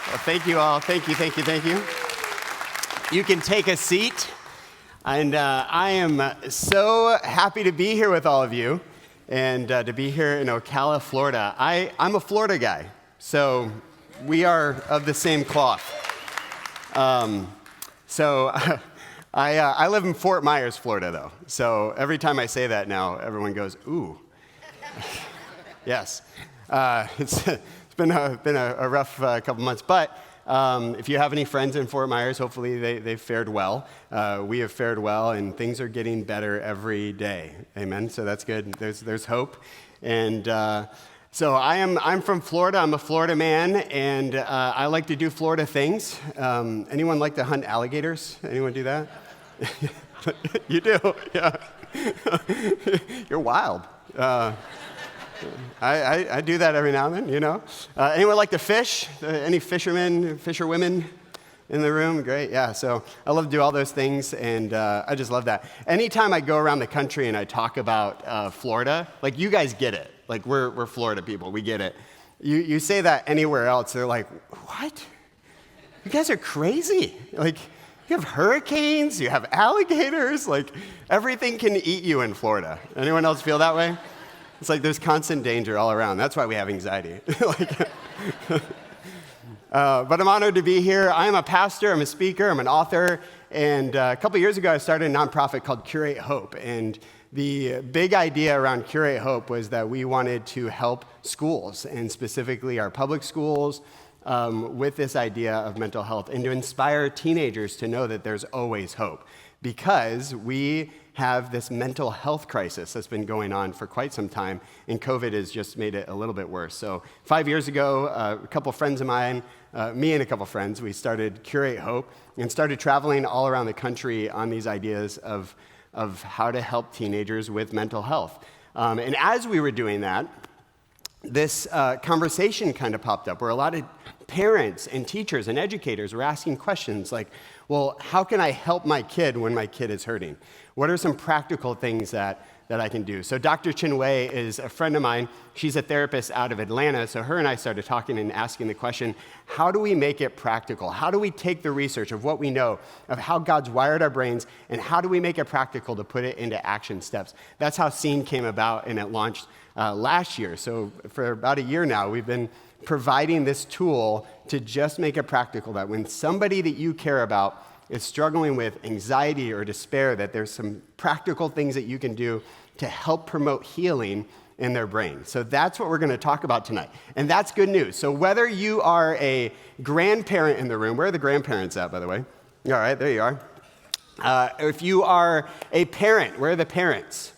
Well, thank you all. Thank you, thank you, thank you. You can take a seat. And I am so happy to be here with all of you and to be here in Ocala, Florida. I'm a Florida guy, so we are of the same cloth. I live in Fort Myers, Florida, though. So every time I say that now, everyone goes, ooh. Yes. It's been a rough couple months, but if you have any friends in Fort Myers, hopefully they've fared well. We have fared well, and things are getting better every day. Amen. So that's good. There's hope, and so I'm from Florida. I'm a Florida man, and I like to do Florida things. Anyone like to hunt alligators? Anyone do that? You do, yeah. You're wild. I do that every now and then, you know. Anyone like to fish? Any fisherwomen in the room? Great, yeah. So I love to do all those things, and I just love that. Anytime I go around the country and I talk about Florida, like you guys get it. Like we're Florida people, we get it. You say that anywhere else, they're like, what? You guys are crazy. Like you have hurricanes, you have alligators, like everything can eat you in Florida. Anyone else feel that way? It's like there's constant danger all around. That's why we have anxiety. But I'm honored to be here. I am a pastor, I'm a speaker, I'm an author, and a couple years ago I started a nonprofit called Curate Hope. And the big idea around Curate Hope was that we wanted to help schools, and specifically our public schools, with this idea of mental health, and to inspire teenagers to know that there's always hope. Because we have this mental health crisis that's been going on for quite some time, and COVID has just made it a little bit worse. So 5 years ago, a couple friends of mine, me and a couple friends, we started Curate Hope and started traveling all around the country on these ideas of how to help teenagers with mental health. And as we were doing that, this conversation kind of popped up where a lot of parents and teachers and educators were asking questions like, well, how can I help my kid when my kid is hurting? What are some practical things that I can do? So Dr. Chinwei is a friend of mine. She's a therapist out of Atlanta. So her and I started talking and asking the question, how do we make it practical? How do we take the research of what we know of how God's wired our brains, and how do we make it practical to put it into action steps? That's how SEEN came about, and it launched last year. So for about a year now, we've been providing this tool to just make it practical, that when somebody that you care about is struggling with anxiety or despair, that there's some practical things that you can do to help promote healing in their brain. So that's what we're going to talk about tonight. And that's good news. So whether you are a grandparent in the room, where are the grandparents at, by the way? All right, there you are. If you are a parent, where are the parents?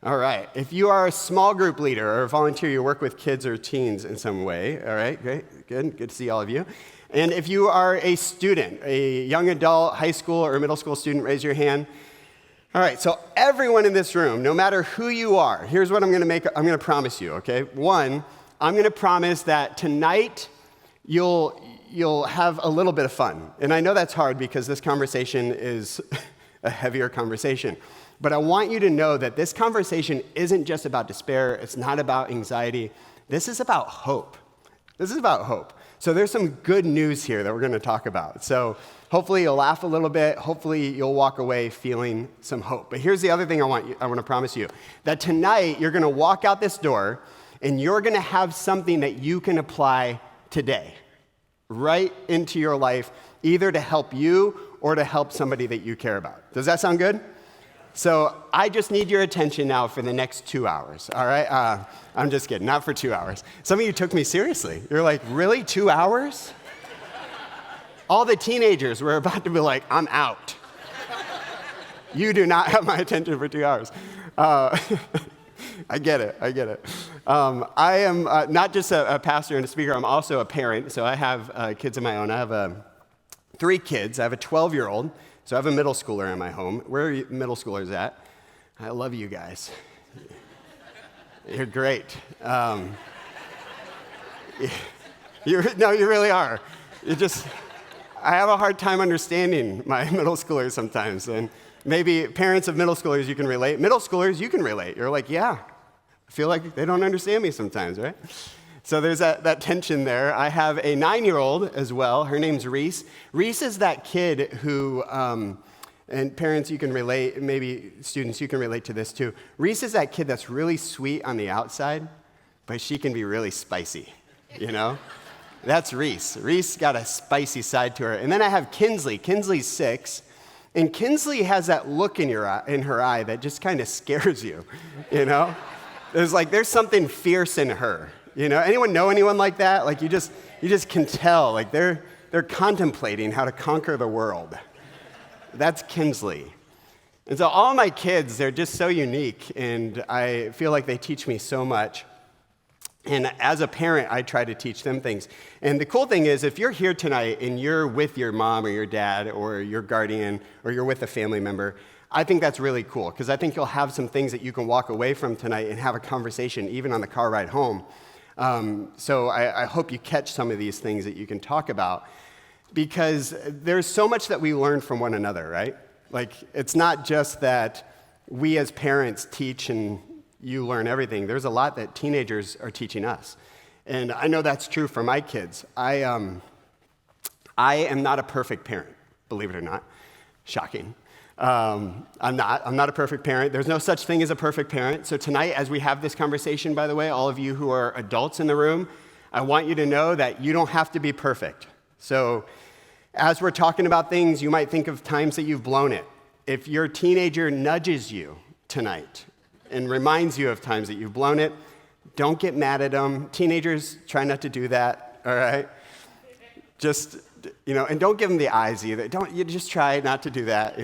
All right. If you are a small group leader or a volunteer, you work with kids or teens in some way. All right, great, good to see all of you. And if you are a student, a young adult, high school or middle school student, raise your hand. All right, so everyone in this room, no matter who you are, here's what I'm going to promise you, okay? One, I'm going to promise that tonight you'll have a little bit of fun. And I know that's hard because this conversation is a heavier conversation. But I want you to know that this conversation isn't just about despair. It's not about anxiety. This is about hope. This is about hope. So there's some good news here that we're going to talk about. So hopefully you'll laugh a little bit. Hopefully you'll walk away feeling some hope. But here's the other thing I want to promise you, that tonight you're going to walk out this door and you're going to have something that you can apply today, right into your life, either to help you or to help somebody that you care about. Does that sound good? So I just need your attention now for the next 2 hours, all right? I'm just kidding, not for 2 hours. Some of you took me seriously. You're like, really, 2 hours? All the teenagers were about to be like, I'm out. You do not have my attention for 2 hours. I get it. I am not just a pastor and a speaker, I'm also a parent. So I have kids of my own. I have 3 kids. I have a 12-year-old. So I have a middle schooler in my home. Where are you middle schoolers at? I love you guys. You're great. You really are. I have a hard time understanding my middle schoolers sometimes. And maybe parents of middle schoolers, you can relate. Middle schoolers, you can relate. You're like, yeah, I feel like they don't understand me sometimes, right? So there's that tension there. I have a 9-year-old as well. Her name's Reese. Reese is that kid who, and parents, you can relate, maybe students, you can relate to this too. Reese is that kid that's really sweet on the outside, but she can be really spicy, you know? That's Reese. Reese got a spicy side to her. And then I have Kinsley. Kinsley's 6. And Kinsley has that look in her eye that just kind of scares you, you know? There's something fierce in her, you know? Anyone know anyone like that? Like you just can tell, like they're contemplating how to conquer the world. That's Kinsley. And so all my kids, they're just so unique, and I feel like they teach me so much. And as a parent, I try to teach them things. And the cool thing is, if you're here tonight and you're with your mom or your dad or your guardian or you're with a family member, I think that's really cool because I think you'll have some things that you can walk away from tonight and have a conversation even on the car ride home. So I hope you catch some of these things that you can talk about because there's so much that we learn from one another, right? Like, it's not just that we as parents teach and you learn everything. There's a lot that teenagers are teaching us. And I know that's true for my kids. I am not a perfect parent, believe it or not. Shocking. I'm not a perfect parent. There's no such thing as a perfect parent. So tonight, as we have this conversation, by the way, all of you who are adults in the room, I want you to know that you don't have to be perfect. So as we're talking about things, you might think of times that you've blown it. If your teenager nudges you tonight and reminds you of times that you've blown it, don't get mad at them. Teenagers, try not to do that, all right? Just, and don't give them the eyes either. You just try not to do that,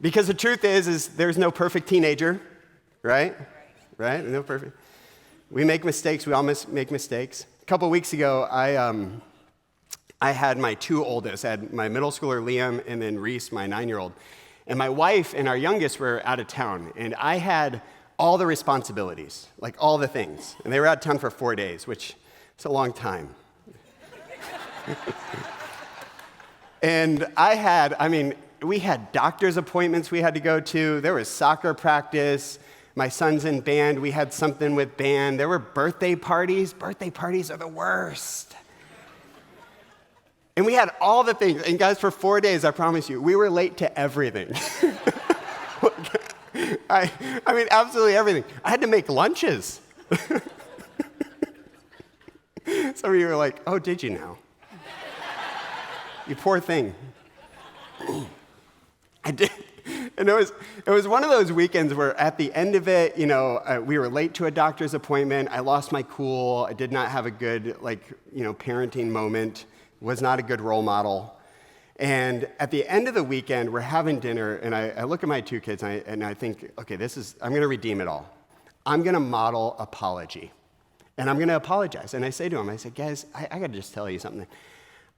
Because the truth is there's no perfect teenager, right? Right? No perfect. We make mistakes. We all make mistakes. A couple weeks ago, I had my 2 oldest. I had my middle schooler, Liam, and then Reese, my 9-year-old. And my wife and our youngest were out of town, and I had all the responsibilities, like all the things. And they were out of town for 4 days, which is a long time. And we had doctor's appointments we had to go to. There was soccer practice. My son's in band. We had something with band. There were birthday parties. Birthday parties are the worst. And we had all the things. And guys, for 4 days, I promise you, we were late to everything. Absolutely everything. I had to make lunches. Some of you were like, oh, did you now? You poor thing. I did. And it was one of those weekends where at the end of it, we were late to a doctor's appointment. I lost my cool. I did not have a good, parenting moment. Was not a good role model. And at the end of the weekend, we're having dinner, and I look at my 2 kids, and I think, okay, I'm going to redeem it all. I'm going to model apology. And I'm going to apologize. And I say to them, guys, I got to just tell you something.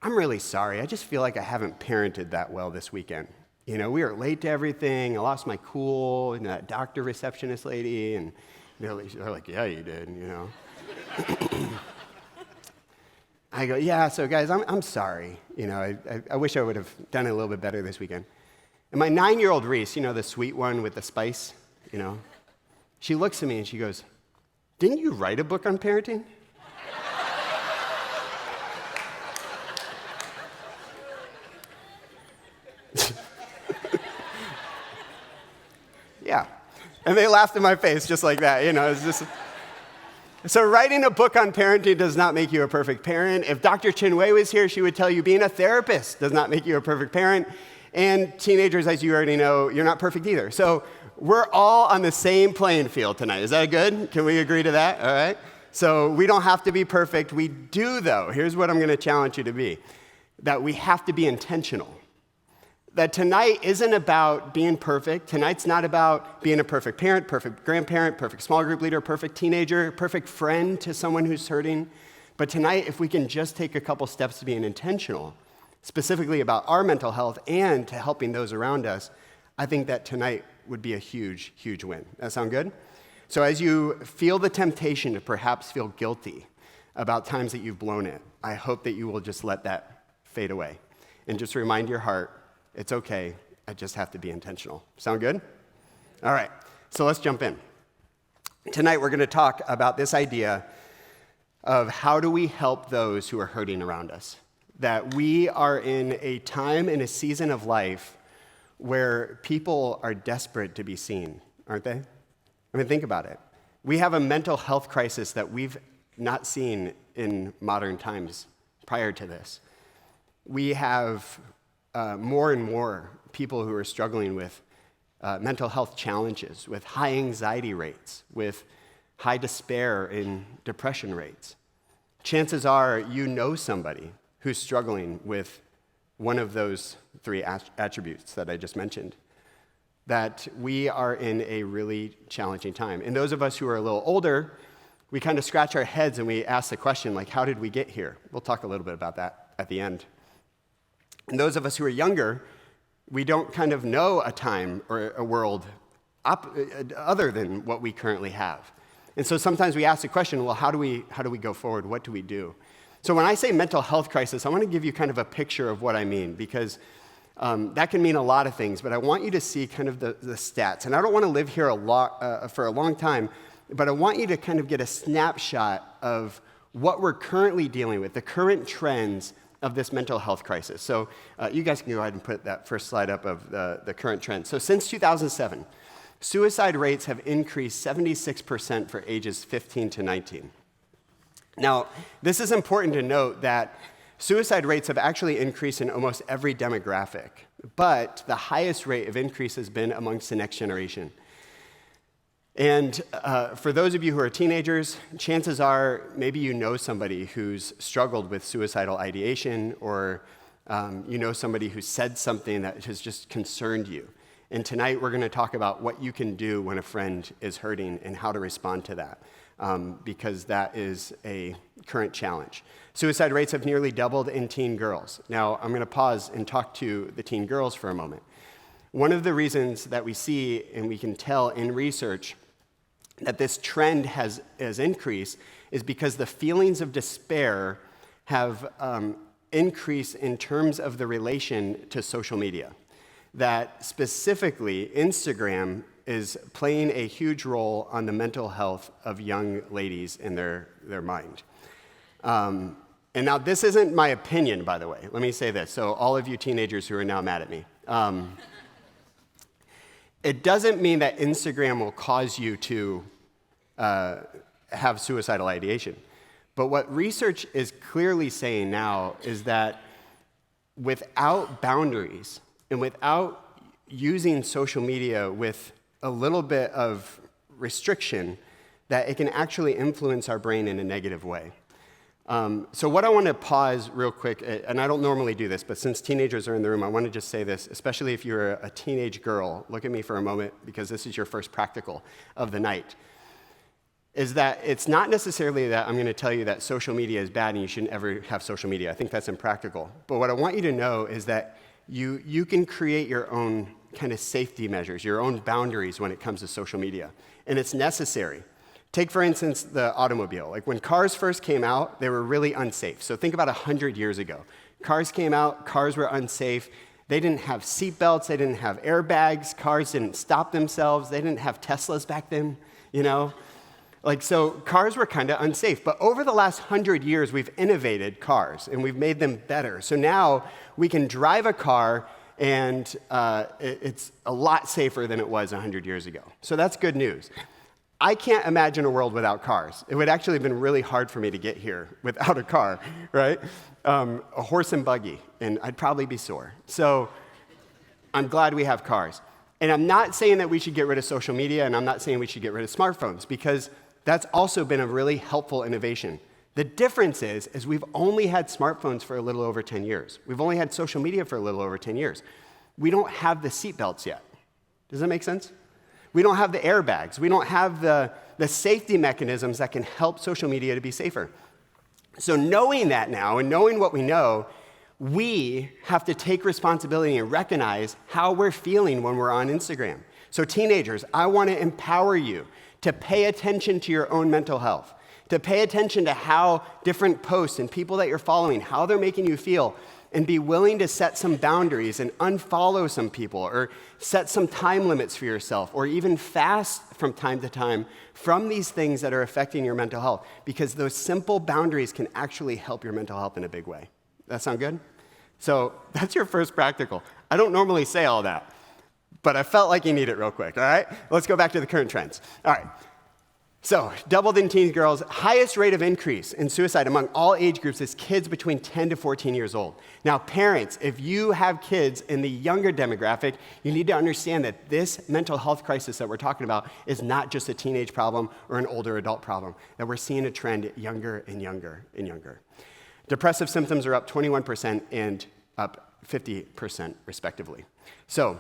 I'm really sorry. I just feel like I haven't parented that well this weekend. We were late to everything. I lost my cool, and that doctor receptionist lady, and they're like, yeah, you did, I go, yeah, so guys, I'm sorry. I wish I would have done it a little bit better this weekend. And my 9-year-old Reese, the sweet one with the spice, she looks at me and she goes, didn't you write a book on parenting? Yeah. And they laughed in my face just like that, it's just... So writing a book on parenting does not make you a perfect parent. If Dr. Chinwei was here, she would tell you being a therapist does not make you a perfect parent. And teenagers, as you already know, you're not perfect either. So we're all on the same playing field tonight. Is that good? Can we agree to that? All right. So we don't have to be perfect. We do, though. Here's what I'm going to challenge you to be. That we have to be intentional. That tonight isn't about being perfect. Tonight's not about being a perfect parent, perfect grandparent, perfect small group leader, perfect teenager, perfect friend to someone who's hurting. But tonight, if we can just take a couple steps to being intentional, specifically about our mental health and to helping those around us, I think that tonight would be a huge, huge win. That sound good? So as you feel the temptation to perhaps feel guilty about times that you've blown it, I hope that you will just let that fade away and just remind your heart, it's okay, I just have to be intentional. Sound good? All right, so let's jump in. Tonight we're going to talk about this idea of how do we help those who are hurting around us. That we are in a time and a season of life where people are desperate to be seen, aren't they? I mean, think about it. We have a mental health crisis that we've not seen in modern times prior to this. We have more and more people who are struggling with mental health challenges, with high anxiety rates, with high despair and depression rates. Chances are you know somebody who's struggling with one of those three attributes that I just mentioned. That we are in a really challenging time. And those of us who are a little older, we kind of scratch our heads and we ask the question, like, how did we get here? We'll talk a little bit about that at the end. And those of us who are younger, we don't kind of know a time or a world other than what we currently have. And so sometimes we ask the question, well, how do we go forward? What do we do? So when I say mental health crisis, I want to give you kind of a picture of what I mean, because that can mean a lot of things, but I want you to see kind of the stats. And I don't want to live here for a long time, but I want you to kind of get a snapshot of what we're currently dealing with, the current trends of this mental health crisis. So you guys can go ahead and put that first slide up of the current trends. So since 2007, suicide rates have increased 76% for ages 15 to 19. Now, this is important to note that suicide rates have actually increased in almost every demographic, but the highest rate of increase has been amongst the next generation. And for those of you who are teenagers, chances are maybe you know somebody who's struggled with suicidal ideation, or you know somebody who said something that has just concerned you. And tonight we're going to talk about what you can do when a friend is hurting and how to respond to that, because that is a current challenge. Suicide rates have nearly doubled in teen girls. Now, I'm going to pause and talk to the teen girls for a moment. One of the reasons that we see, and we can tell in research, that this trend has increased is because the feelings of despair have increased in terms of the relation to social media. That specifically, Instagram is playing a huge role on the mental health of young ladies in their mind. And now, this isn't my opinion, by the way. Let me say this. So all of you teenagers who are now mad at me. It doesn't mean that Instagram will cause you to have suicidal ideation. But what research is clearly saying now is that without boundaries and without using social media with a little bit of restriction, that it can actually influence our brain in a negative way. So what I want to pause real quick, and I don't normally do this, but since teenagers are in the room, I want to just say this, especially if you're a teenage girl, look at me for a moment, because this is your first practical of the night, is that it's not necessarily that I'm going to tell you that social media is bad and you shouldn't ever have social media. I think that's impractical. But what I want you to know is that you can create your own kind of safety measures, your own boundaries when it comes to social media, and it's necessary. Take, for instance, the automobile. Like when cars first came out, they were really unsafe. So think about 100 years ago. Cars came out, cars were unsafe. They didn't have seatbelts, they didn't have airbags, cars didn't stop themselves, they didn't have Teslas back then, you know? Like, so cars were kind of unsafe. But over the last 100 years, we've innovated cars, and we've made them better. So now we can drive a car, and it's a lot safer than it was 100 years ago. So that's good news. I can't imagine a world without cars. It would actually have been really hard for me to get here without a car, right? A horse and buggy, and I'd probably be sore. So I'm glad we have cars. And I'm not saying that we should get rid of social media, and I'm not saying we should get rid of smartphones, because that's also been a really helpful innovation. The difference is we've only had smartphones for a little over 10 years. We've only had social media for a little over 10 years. We don't have the seatbelts yet. Does that make sense? We don't have the airbags. We don't have the safety mechanisms that can help social media to be safer. So knowing that now and knowing what we know, we have to take responsibility and recognize how we're feeling when we're on Instagram. So teenagers, I want to empower you to pay attention to your own mental health, to pay attention to how different posts and people that you're following, how they're making you feel, and be willing to set some boundaries and unfollow some people or set some time limits for yourself or even fast from time to time from these things that are affecting your mental health, because those simple boundaries can actually help your mental health in a big way. That sound good? So that's your first practical. I don't normally say all that, but I felt like you need it real quick, all right? Let's go back to the current trends. All right. So, doubled in teen girls, highest rate of increase in suicide among all age groups is kids between 10 to 14 years old. Now, parents, if you have kids in the younger demographic, you need to understand that this mental health crisis that we're talking about is not just a teenage problem or an older adult problem, that we're seeing a trend younger and younger and younger. Depressive symptoms are up 21% and up 50%, respectively. So,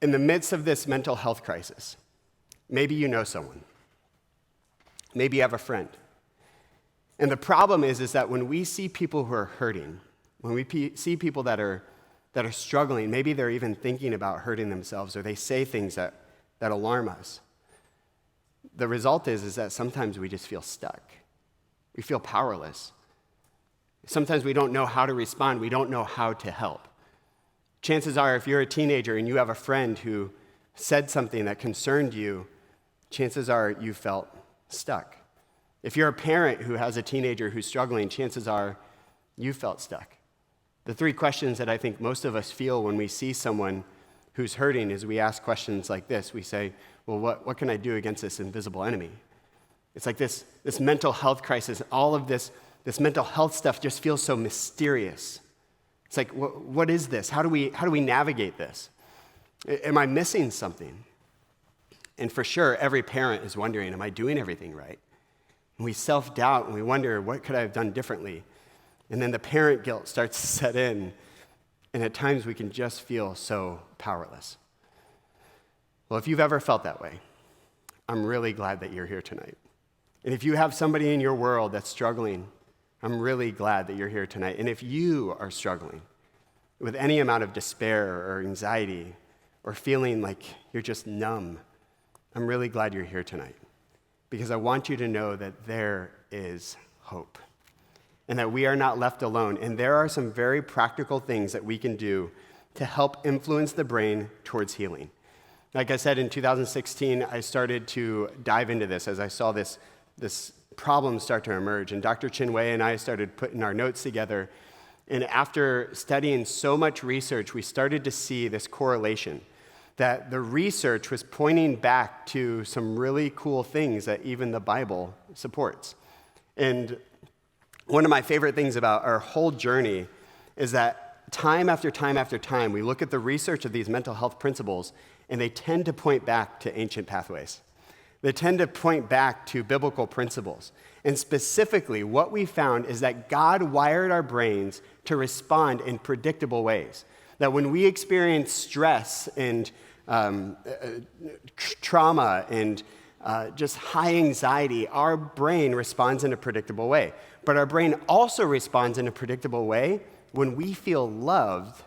in the midst of this mental health crisis, maybe you know someone. Maybe you have a friend. And the problem is that when we see people who are hurting, when we see people that are struggling, maybe they're even thinking about hurting themselves, or they say things that alarm us, the result is that sometimes we just feel stuck. We feel powerless. Sometimes we don't know how to respond. We don't know how to help. Chances are, if you're a teenager and you have a friend who said something that concerned you, chances are you felt stuck. If you're a parent who has a teenager who's struggling, chances are you felt stuck. The three questions that I think most of us feel when we see someone who's hurting is we ask questions like this. We say, well, what can I do against this invisible enemy? It's like this mental health crisis, all of this mental health stuff just feels so mysterious. It's like, what is this? How do we navigate this? Am I missing something? And for sure, every parent is wondering, am I doing everything right? And we self-doubt and we wonder, what could I have done differently? And then the parent guilt starts to set in, and at times we can just feel so powerless. Well, if you've ever felt that way, I'm really glad that you're here tonight. And if you have somebody in your world that's struggling, I'm really glad that you're here tonight. And if you are struggling with any amount of despair or anxiety or feeling like you're just numb, I'm really glad you're here tonight, because I want you to know that there is hope and that we are not left alone. And there are some very practical things that we can do to help influence the brain towards healing. Like I said, in 2016, I started to dive into this as I saw this problem start to emerge. And Dr. Chinwei and I started putting our notes together. And after studying so much research, we started to see this correlation, that the research was pointing back to some really cool things that even the Bible supports. And one of my favorite things about our whole journey is that time after time after time, we look at the research of these mental health principles, and they tend to point back to ancient pathways. They tend to point back to biblical principles. And specifically, what we found is that God wired our brains to respond in predictable ways. That when we experience stress and trauma and just high anxiety, our brain responds in a predictable way. But our brain also responds in a predictable way when we feel loved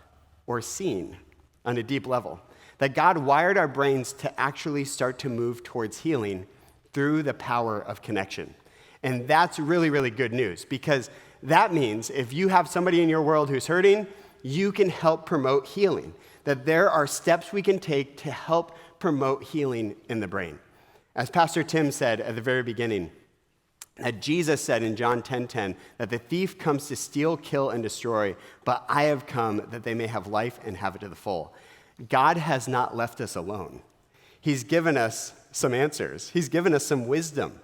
or seen on a deep level. That God wired our brains to actually start to move towards healing through the power of connection. And that's really, really good news, because that means if you have somebody in your world who's hurting, you can help promote healing. That there are steps we can take to help promote healing in the brain. As Pastor Tim said at the very beginning, that Jesus said in John 10:10 that the thief comes to steal, kill, and destroy, but I have come that they may have life and have it to the full. God has not left us alone. He's given us some answers. He's given us some wisdom.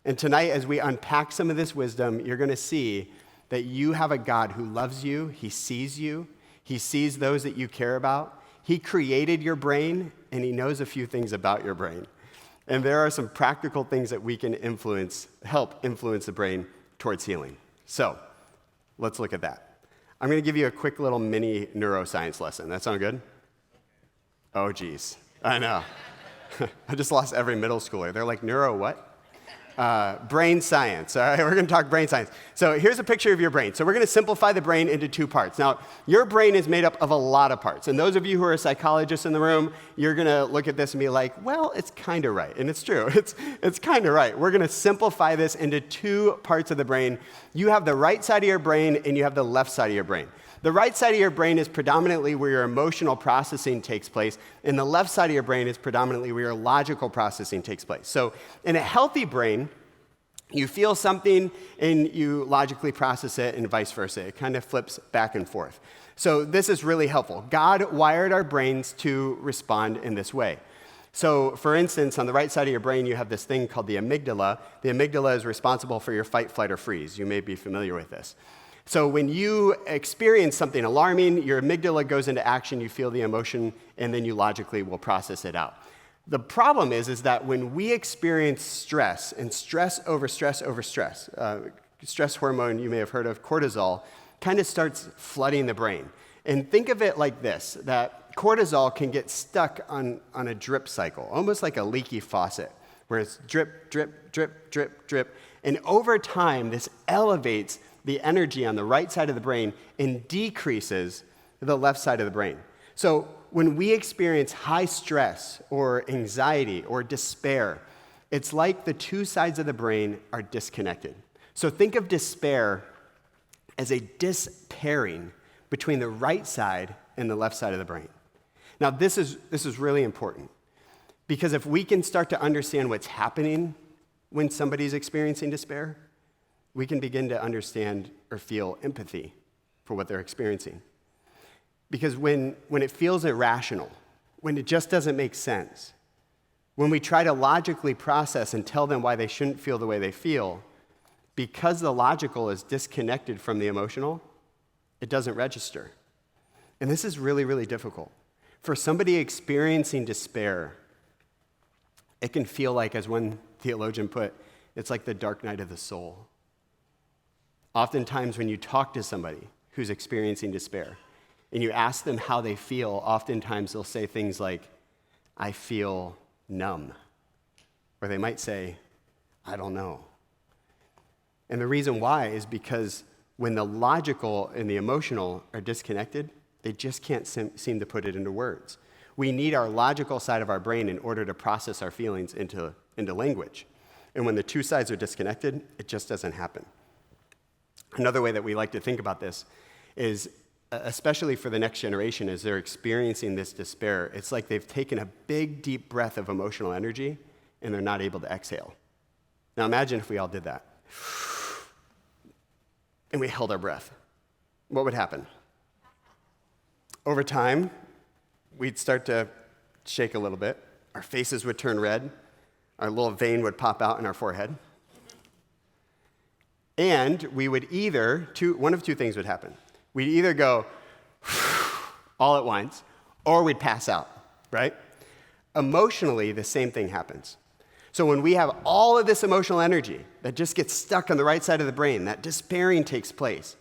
And tonight, as we unpack some of this wisdom, you're going to see that you have a God who loves you. He sees you. He sees those that you care about. He created your brain, and he knows a few things about your brain. And there are some practical things that we can help influence the brain towards healing. So let's look at that. I'm going to give you a quick little mini neuroscience lesson. That sound good? Oh, geez. I know. I just lost every middle schooler. They're like, neuro what? Brain science, all right? We're going to talk brain science. So here's a picture of your brain. So we're going to simplify the brain into two parts. Now, your brain is made up of a lot of parts. And those of you who are psychologists in the room, you're going to look at this and be like, well, it's kind of right. And it's true. It's kind of right. We're going to simplify this into two parts of the brain. You have the right side of your brain and you have the left side of your brain. The right side of your brain is predominantly where your emotional processing takes place, and the left side of your brain is predominantly where your logical processing takes place. So in a healthy brain, you feel something and you logically process it and vice versa. It kind of flips back and forth. So this is really helpful. God wired our brains to respond in this way. So for instance, on the right side of your brain, you have this thing called the amygdala. The amygdala is responsible for your fight, flight, or freeze. You may be familiar with this. So when you experience something alarming, your amygdala goes into action, you feel the emotion, and then you logically will process it out. The problem is that when we experience stress, and stress over stress over stress, stress hormone you may have heard of, cortisol, kind of starts flooding the brain. And think of it like this, that cortisol can get stuck on a drip cycle, almost like a leaky faucet, where it's drip, drip, drip, drip, drip. And over time, this elevates the energy on the right side of the brain and decreases the left side of the brain. So when we experience high stress or anxiety or despair, it's like the two sides of the brain are disconnected. So think of despair as a dispairing between the right side and the left side of the brain. Now this is really important, because if we can start to understand what's happening when somebody's experiencing despair, we can begin to understand or feel empathy for what they're experiencing. Because when it feels irrational, when it just doesn't make sense, when we try to logically process and tell them why they shouldn't feel the way they feel, because the logical is disconnected from the emotional, it doesn't register. And this is really, really difficult. For somebody experiencing despair, it can feel like, as one theologian put, it's like the dark night of the soul. Oftentimes when you talk to somebody who's experiencing despair and you ask them how they feel, oftentimes they'll say things like, I feel numb. Or they might say, I don't know. And the reason why is because when the logical and the emotional are disconnected, they just can't seem to put it into words. We need our logical side of our brain in order to process our feelings into language. And when the two sides are disconnected, it just doesn't happen. Another way that we like to think about this is, especially for the next generation, as they're experiencing this despair, it's like they've taken a big, deep breath of emotional energy and they're not able to exhale. Now imagine if we all did that. And we held our breath. What would happen? Over time, we'd start to shake a little bit. Our faces would turn red. Our little vein would pop out in our forehead. And we would one of two things would happen. We'd either go all at once, or we'd pass out, right? Emotionally, the same thing happens. So when we have all of this emotional energy that just gets stuck on the right side of the brain, that despairing takes place,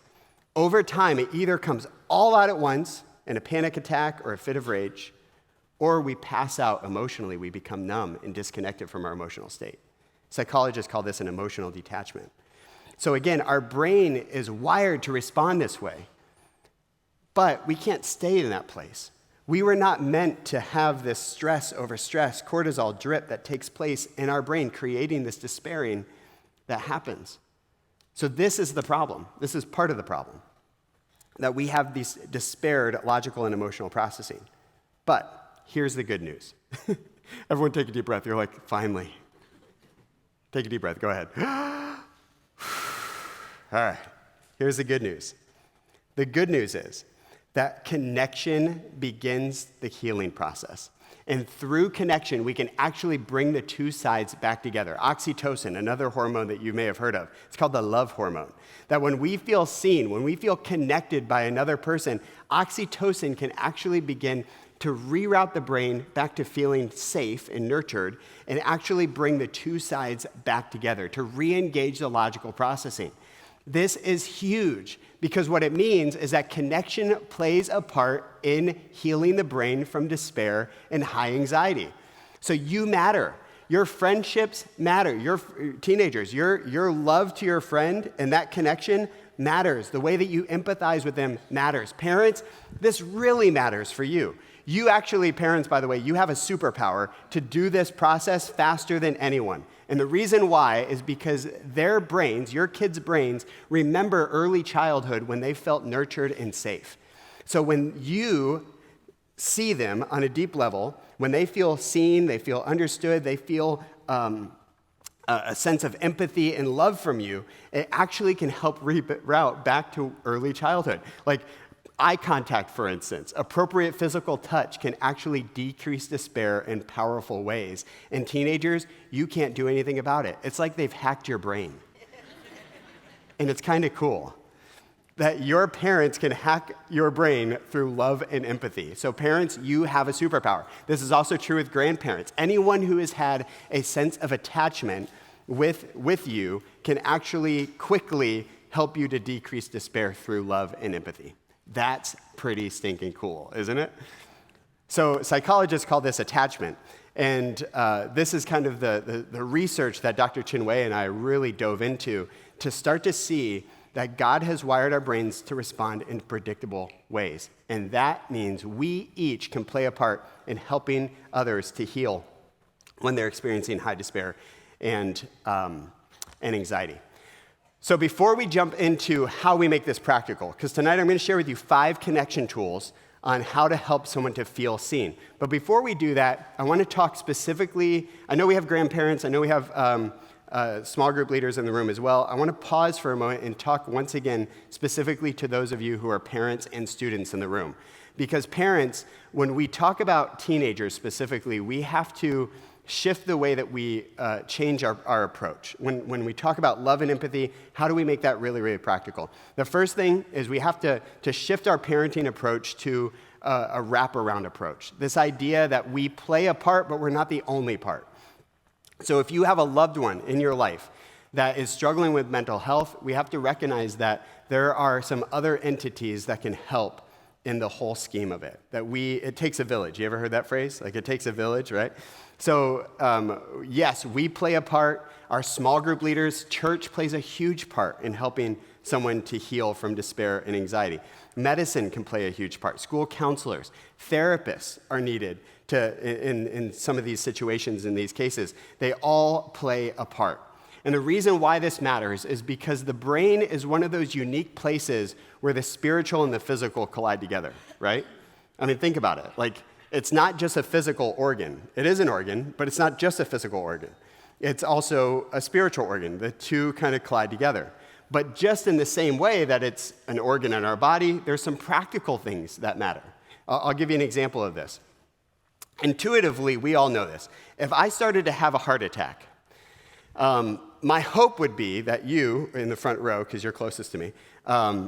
over time, it either comes all out at once in a panic attack or a fit of rage, or we pass out emotionally. We become numb and disconnected from our emotional state. Psychologists call this an emotional detachment. So again, our brain is wired to respond this way, but we can't stay in that place. We were not meant to have this stress over stress, cortisol drip that takes place in our brain, creating this despairing that happens. So this is the problem. This is part of the problem, that we have these despaired logical and emotional processing. But here's the good news. Everyone take a deep breath. You're like, finally. Take a deep breath. Go ahead. All right, here's the good news. The good news is that connection begins the healing process. And through connection, we can actually bring the two sides back together. Oxytocin, another hormone that you may have heard of, it's called the love hormone. That when we feel seen, when we feel connected by another person, oxytocin can actually begin to reroute the brain back to feeling safe and nurtured, and actually bring the two sides back together, to re-engage the logical processing. This is huge, because what it means is that connection plays a part in healing the brain from despair and high anxiety. So you matter. Your friendships matter. Your teenagers, your love to your friend and that connection matters. The way that you empathize with them matters. Parents, this really matters for you. You actually, parents, by the way, you have a superpower to do this process faster than anyone. And the reason why is because their brains, your kids' brains, remember early childhood when they felt nurtured and safe. So when you see them on a deep level, when they feel seen, they feel understood, they feel a sense of empathy and love from you, it actually can help reroute back to early childhood. Like eye contact, for instance, appropriate physical touch can actually decrease despair in powerful ways. And teenagers, you can't do anything about it. It's like they've hacked your brain. And it's kind of cool that your parents can hack your brain through love and empathy. So parents, you have a superpower. This is also true with grandparents. Anyone who has had a sense of attachment with you can actually quickly help you to decrease despair through love and empathy. That's pretty stinking cool, isn't it? So psychologists call this attachment. And this is kind of the research that Dr. Chinwei and I really dove into to start to see that God has wired our brains to respond in predictable ways. And that means we each can play a part in helping others to heal when they're experiencing high despair and anxiety. So before we jump into how we make this practical, because tonight I'm going to share with you 5 connection tools on how to help someone to feel seen. But before we do that, I want to talk specifically, I know we have grandparents, I know we have small group leaders in the room as well. I want to pause for a moment and talk once again specifically to those of you who are parents and students in the room. Because parents, when we talk about teenagers specifically, we have to shift the way that we change our approach. When we talk about love and empathy, how do we make that really, really practical? The first thing is we have to shift our parenting approach to a wraparound approach. This idea that we play a part, but we're not the only part. So if you have a loved one in your life that is struggling with mental health, we have to recognize that there are some other entities that can help in the whole scheme of it. It takes a village. You ever heard that phrase? Like it takes a village, right? So yes, we play a part. Our small group leaders, church plays a huge part in helping someone to heal from despair and anxiety. Medicine can play a huge part. School counselors, therapists are needed in some of these situations, in these cases. They all play a part. And the reason why this matters is because the brain is one of those unique places where the spiritual and the physical collide together, right? I mean, think about it. Like, it's not just a physical organ. It is an organ, but it's not just a physical organ. It's also a spiritual organ. The two kind of collide together. But just in the same way that it's an organ in our body, there's some practical things that matter. I'll give you an example of this. Intuitively, we all know this. If I started to have a heart attack, my hope would be that you, in the front row, because you're closest to me,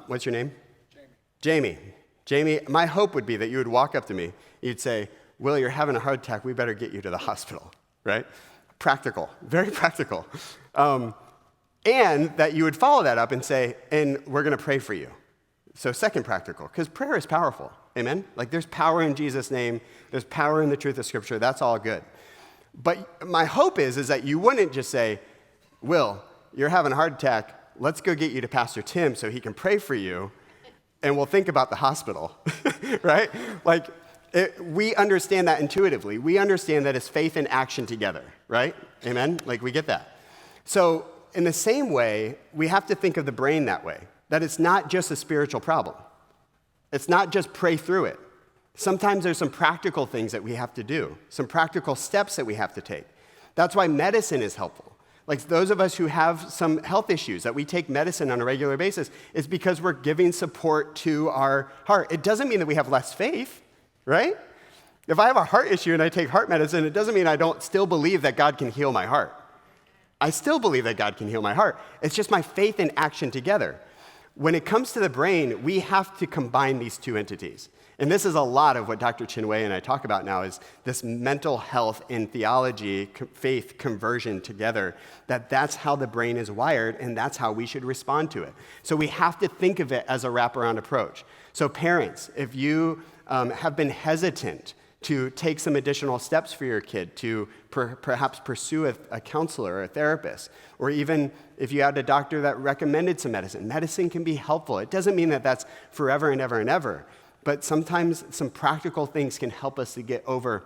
what's your name? Jamie. Jamie, my hope would be that you would walk up to me, you'd say, Will, you're having a heart attack, we better get you to the hospital, right? Practical, very practical. And that you would follow that up and say, and we're going to pray for you. So second practical, because prayer is powerful, amen? Like there's power in Jesus' name, there's power in the truth of Scripture, that's all good. But my hope is that you wouldn't just say, Will, you're having a heart attack, let's go get you to Pastor Tim so he can pray for you, and we'll think about the hospital, right? Like, we understand that intuitively. We understand that it's faith and action together, right? Amen? Like, we get that. So, in the same way, we have to think of the brain that way, that it's not just a spiritual problem. It's not just pray through it. Sometimes there's some practical things that we have to do, some practical steps that we have to take. That's why medicine is helpful. Like those of us who have some health issues that we take medicine on a regular basis is because we're giving support to our heart. It doesn't mean that we have less faith, right? If I have a heart issue and I take heart medicine, it doesn't mean I don't still believe that God can heal my heart. I still believe that God can heal my heart. It's just my faith and action together. When it comes to the brain, we have to combine these two entities. And this is a lot of what Dr. Chinwei and I talk about now is this mental health and theology, faith conversion together, that's how the brain is wired and that's how we should respond to it. So we have to think of it as a wraparound approach. So parents, if you have been hesitant to take some additional steps for your kid, to perhaps pursue a counselor or a therapist, or even if you had a doctor that recommended some medicine. Medicine can be helpful. It doesn't mean that that's forever and ever and ever, but sometimes some practical things can help us to get over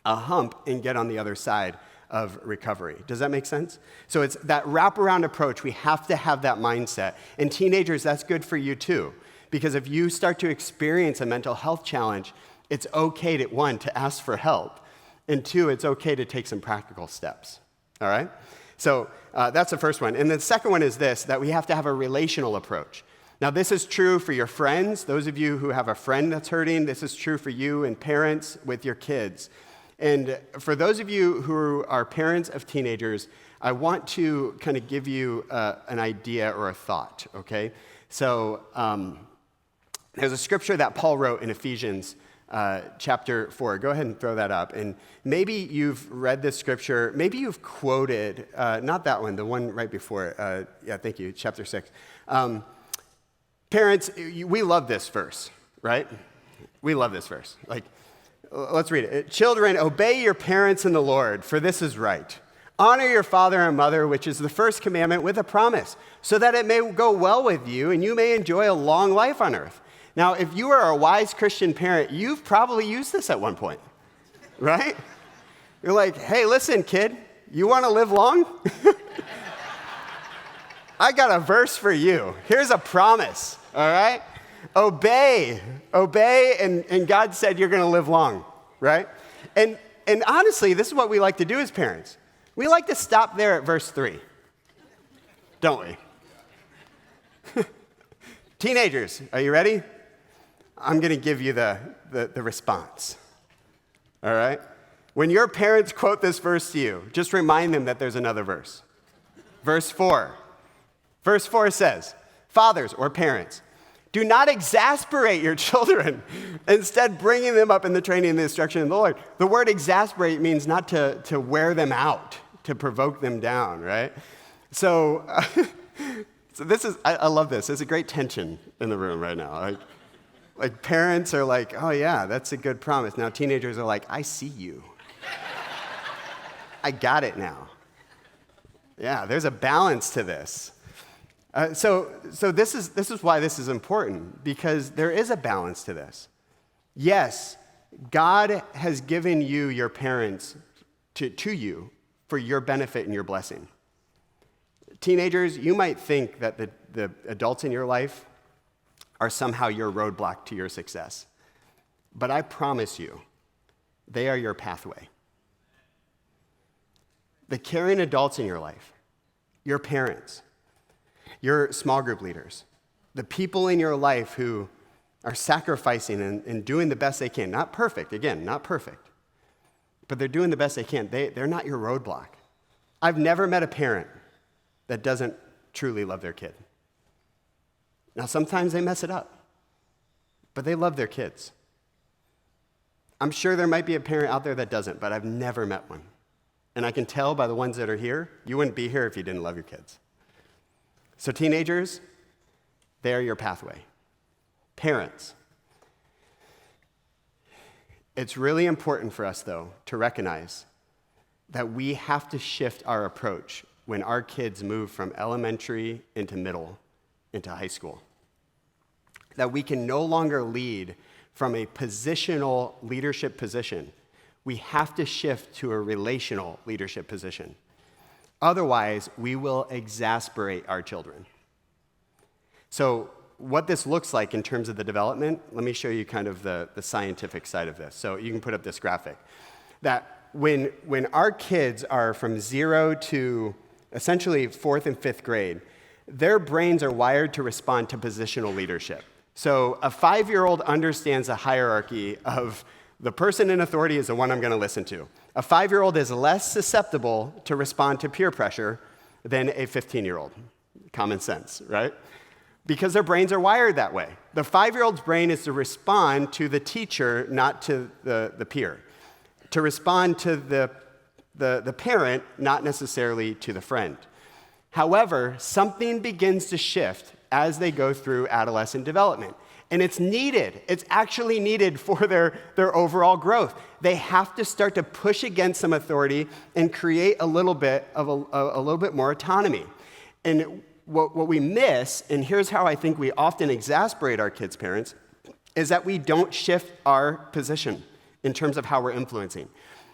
a hump and get on the other side of recovery. Does that make sense? So it's that wraparound approach. We have to have that mindset. And teenagers, that's good for you too, because if you start to experience a mental health challenge, it's okay to, one, to ask for help, and two, it's okay to take some practical steps, all right? So that's the first one. And the second one is this, that we have to have a relational approach. Now, this is true for your friends, those of you who have a friend that's hurting. This is true for you and parents with your kids. And for those of you who are parents of teenagers, I want to kind of give you an idea or a thought, okay? So there's a scripture that Paul wrote in Ephesians chapter 4. Go ahead and throw that up. And maybe you've read this scripture. Maybe you've quoted, not that one, the one right before it. Yeah, thank you, chapter 6. Parents, we love this verse, right? We love this verse. Like, let's read it. Children, obey your parents in the Lord, for this is right. Honor your father and mother, which is the first commandment with a promise, so that it may go well with you and you may enjoy a long life on earth. Now, if you are a wise Christian parent, you've probably used this at one point, right? You're like, hey, listen, kid, you want to live long? I got a verse for you. Here's a promise, all right? Obey, and God said you're going to live long, right? And honestly, this is what we like to do as parents. We like to stop there at verse 3, don't we? Teenagers, are you ready? I'm going to give you the response, all right? When your parents quote this verse to you, just remind them that there's another verse. Verse 4. Verse 4 says, fathers or parents, do not exasperate your children, instead bringing them up in the training and the instruction of the Lord. The word exasperate means not to wear them out, to provoke them down, right? So, so this is, I love this. There's a great tension in the room right now. Like parents are like, oh yeah, that's a good promise. Now teenagers are like, I see you. I got it now. Yeah, there's a balance to this. So this is why this is important, because there is a balance to this. Yes, God has given you your parents to you for your benefit and your blessing. Teenagers, you might think that the adults in your life are somehow your roadblock to your success. But I promise you, they are your pathway. The caring adults in your life, your parents, your small group leaders, the people in your life who are sacrificing and doing the best they can. Not perfect, again, not perfect. But they're doing the best they can. They're not your roadblock. I've never met a parent that doesn't truly love their kid. Now, sometimes they mess it up, but they love their kids. I'm sure there might be a parent out there that doesn't, but I've never met one. And I can tell by the ones that are here, you wouldn't be here if you didn't love your kids. So teenagers, they are your pathway. Parents, it's really important for us, though, to recognize that we have to shift our approach when our kids move from elementary into middle into high school. That we can no longer lead from a positional leadership position. We have to shift to a relational leadership position. Otherwise, we will exasperate our children. So what this looks like in terms of the development, let me show you kind of the scientific side of this. So you can put up this graphic. That when our kids are from 0 to essentially 4th and 5th grade, their brains are wired to respond to positional leadership. So a 5-year-old understands the hierarchy of the person in authority is the one I'm going to listen to. A 5-year-old is less susceptible to respond to peer pressure than a 15-year-old. Common sense, right? Because their brains are wired that way. The 5-year-old's brain is to respond to the teacher, not to the peer. To respond to the parent, not necessarily to the friend. However, something begins to shift as they go through adolescent development. And it's needed. It's actually needed for their overall growth. They have to start to push against some authority and create a little bit more autonomy. And what we miss, and here's how I think we often exasperate our kids' parents, is that we don't shift our position in terms of how we're influencing.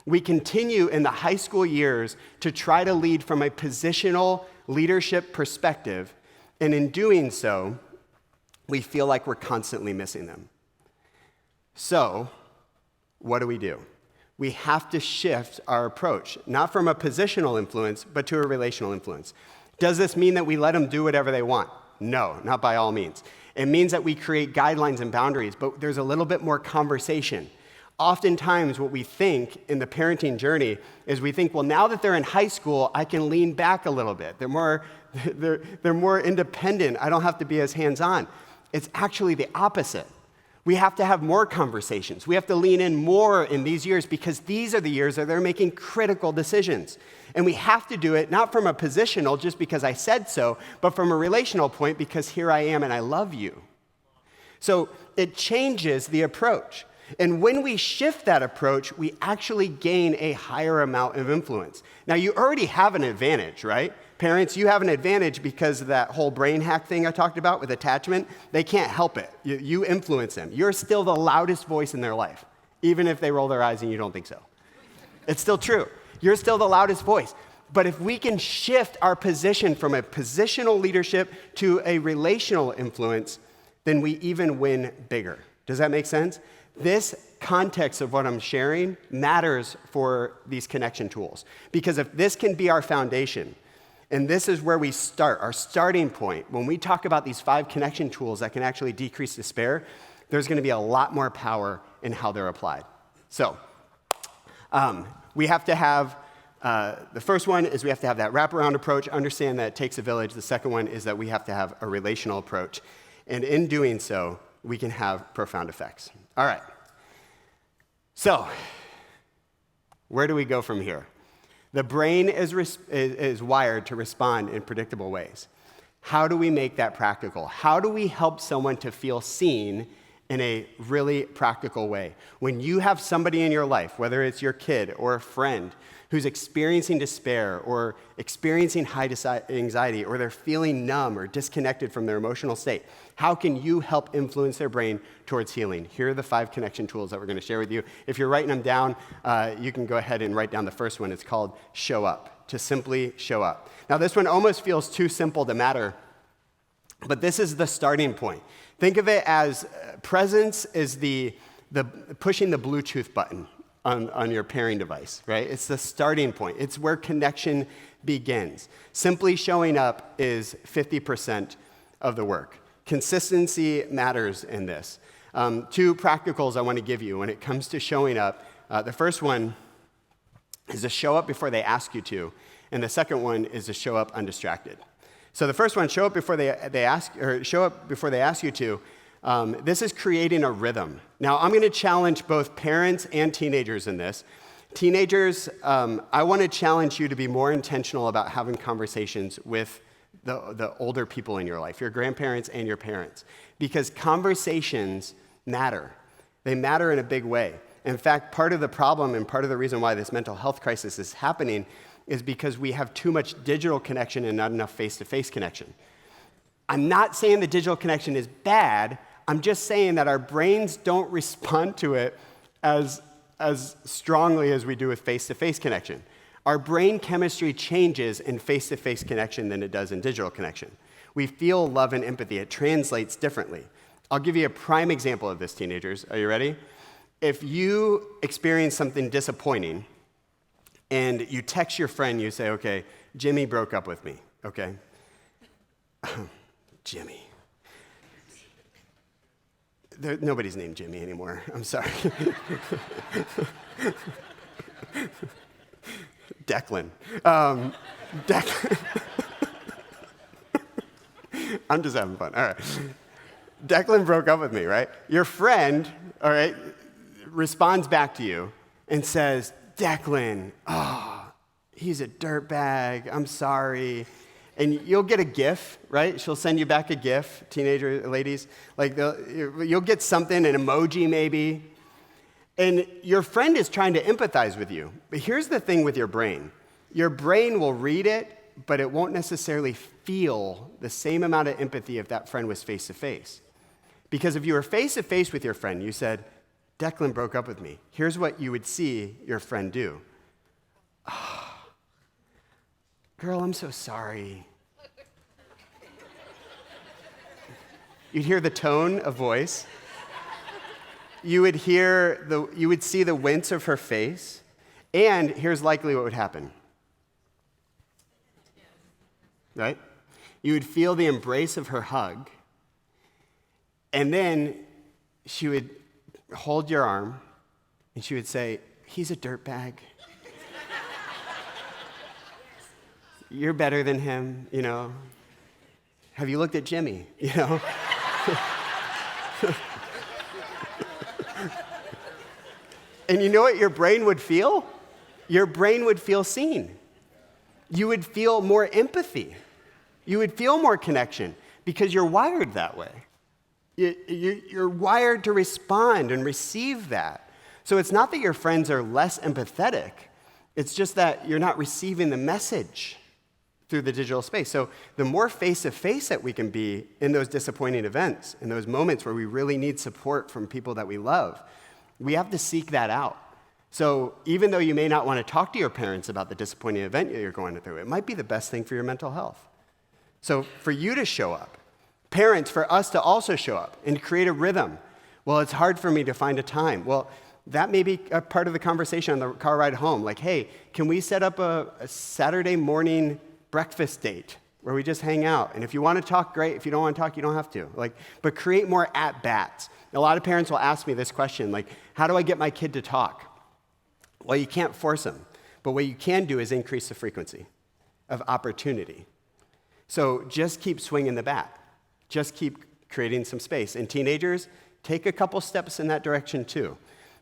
We continue in the high school years to try to lead from a positional leadership perspective, and in doing so, we feel like we're constantly missing them. So, what do? We have to shift our approach, not from a positional influence, but to a relational influence. Does this mean that we let them do whatever they want? No, not by all means. It means that we create guidelines and boundaries, but there's a little bit more conversation. Oftentimes, what we think in the parenting journey is we think, well, now that they're in high school, I can lean back a little bit. They're more independent. I don't have to be as hands-on. It's actually the opposite. We have to have more conversations. We have to lean in more in these years because these are the years that they're making critical decisions. And we have to do it not from a positional, just because I said so, but from a relational point because here I am and I love you. So it changes the approach. And when we shift that approach, we actually gain a higher amount of influence. Now, you already have an advantage, right? Parents, you have an advantage because of that whole brain hack thing I talked about with attachment. They can't help it. You influence them. You're still the loudest voice in their life, even if they roll their eyes and you don't think so. It's still true. You're still the loudest voice. But if we can shift our position from a positional leadership to a relational influence, then we even win bigger. Does that make sense? This context of what I'm sharing matters for these connection tools. Because if this can be our foundation, and this is where we start, our starting point, when we talk about these 5 connection tools that can actually decrease despair, there's going to be a lot more power in how they're applied. So, we have to have, the first one is we have to have that wraparound approach, understand that it takes a village. The second one is that we have to have a relational approach. And in doing so, we can have profound effects. All right. So, where do we go from here? The brain is wired to respond in predictable ways. How do we make that practical? How do we help someone to feel seen in a really practical way? When you have somebody in your life, whether it's your kid or a friend, who's experiencing despair or experiencing high anxiety, or they're feeling numb or disconnected from their emotional state, how can you help influence their brain towards healing? Here are the 5 connection tools that we're going to share with you. If you're writing them down, you can go ahead and write down the first one. It's called show up, to simply show up. Now, this one almost feels too simple to matter, but this is the starting point. Think of it as presence is the pushing the Bluetooth button on your pairing device, right? It's the starting point. It's where connection begins. Simply showing up is 50% of the work. Consistency matters in this. 2 practicals I want to give you when it comes to showing up. The first one is to show up before they ask you to, and the second one is to show up undistracted. So the first one, show up before they ask you to. This is creating a rhythm. Now, I'm going to challenge both parents and teenagers in this. Teenagers, I want to challenge you to be more intentional about having conversations with the older people in your life, your grandparents and your parents, because conversations matter. They matter in a big way. In fact, part of the problem and part of the reason why this mental health crisis is happening is because we have too much digital connection and not enough face-to-face connection. I'm not saying the digital connection is bad. I'm just saying that our brains don't respond to it as strongly as we do with face-to-face connection. Our brain chemistry changes in face-to-face connection than it does in digital connection. We feel love and empathy. It translates differently. I'll give you a prime example of this, teenagers. Are you ready? If you experience something disappointing and you text your friend, you say, okay, Jimmy broke up with me, okay? Jimmy. Nobody's named Jimmy anymore. I'm sorry. Declan. Declan. I'm just having fun. All right. Declan broke up with me, right? Your friend, all right, responds back to you and says, Declan, he's a dirtbag. I'm sorry. And you'll get a GIF, right? She'll send you back a GIF, teenager ladies. Like you'll get something, an emoji maybe. And your friend is trying to empathize with you. But here's the thing with your brain. Your brain will read it, but it won't necessarily feel the same amount of empathy if that friend was face-to-face. Because if you were face-to-face with your friend, you said, Declan broke up with me. Here's what you would see your friend do. Oh, girl, I'm so sorry. You'd hear the tone of voice. You would see the wince of her face. And here's likely what would happen. Right? You would feel the embrace of her hug, and then she would hold your arm, and she would say, he's a dirtbag. You're better than him, you know. Have you looked at Jimmy, you know? And you know what your brain would feel? Your brain would feel seen. You would feel more empathy. You would feel more connection because you're wired that way. You're wired to respond and receive that. So it's not that your friends are less empathetic. It's just that you're not receiving the message through the digital space. So the more face-to-face that we can be in those disappointing events, in those moments where we really need support from people that we love, we have to seek that out. So even though you may not want to talk to your parents about the disappointing event that you're going through, it might be the best thing for your mental health. So for you to show up, parents, for us to also show up and create a rhythm. Well, it's hard for me to find a time. Well, that may be a part of the conversation on the car ride home. Like, hey, can we set up a Saturday morning breakfast date where we just hang out? And if you want to talk, great. If you don't want to talk, you don't have to. But create more at-bats. A lot of parents will ask me this question, like, how do I get my kid to talk? Well, you can't force them. But what you can do is increase the frequency of opportunity. So just keep swinging the bat. Just keep creating some space. And teenagers, take a couple steps in that direction too.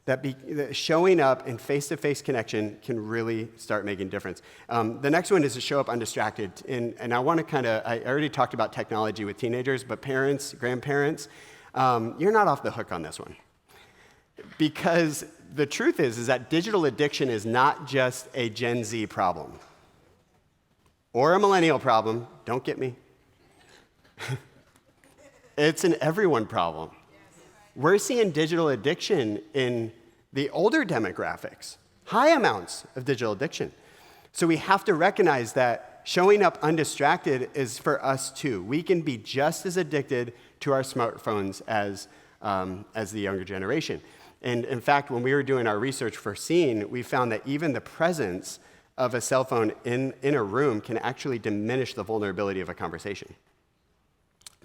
That showing up in face-to-face connection can really start making a difference. The next one is to show up undistracted. And I want to I already talked about technology with teenagers, but parents, grandparents, you're not off the hook on this one. Because the truth is that digital addiction is not just a Gen Z problem. Or a millennial problem, don't get me. It's an everyone problem. We're seeing digital addiction in the older demographics, high amounts of digital addiction. So we have to recognize that showing up undistracted is for us too. We can be just as addicted to our smartphones as the younger generation. And in fact, when we were doing our research for Scene, we found that even the presence of a cell phone in a room can actually diminish the vulnerability of a conversation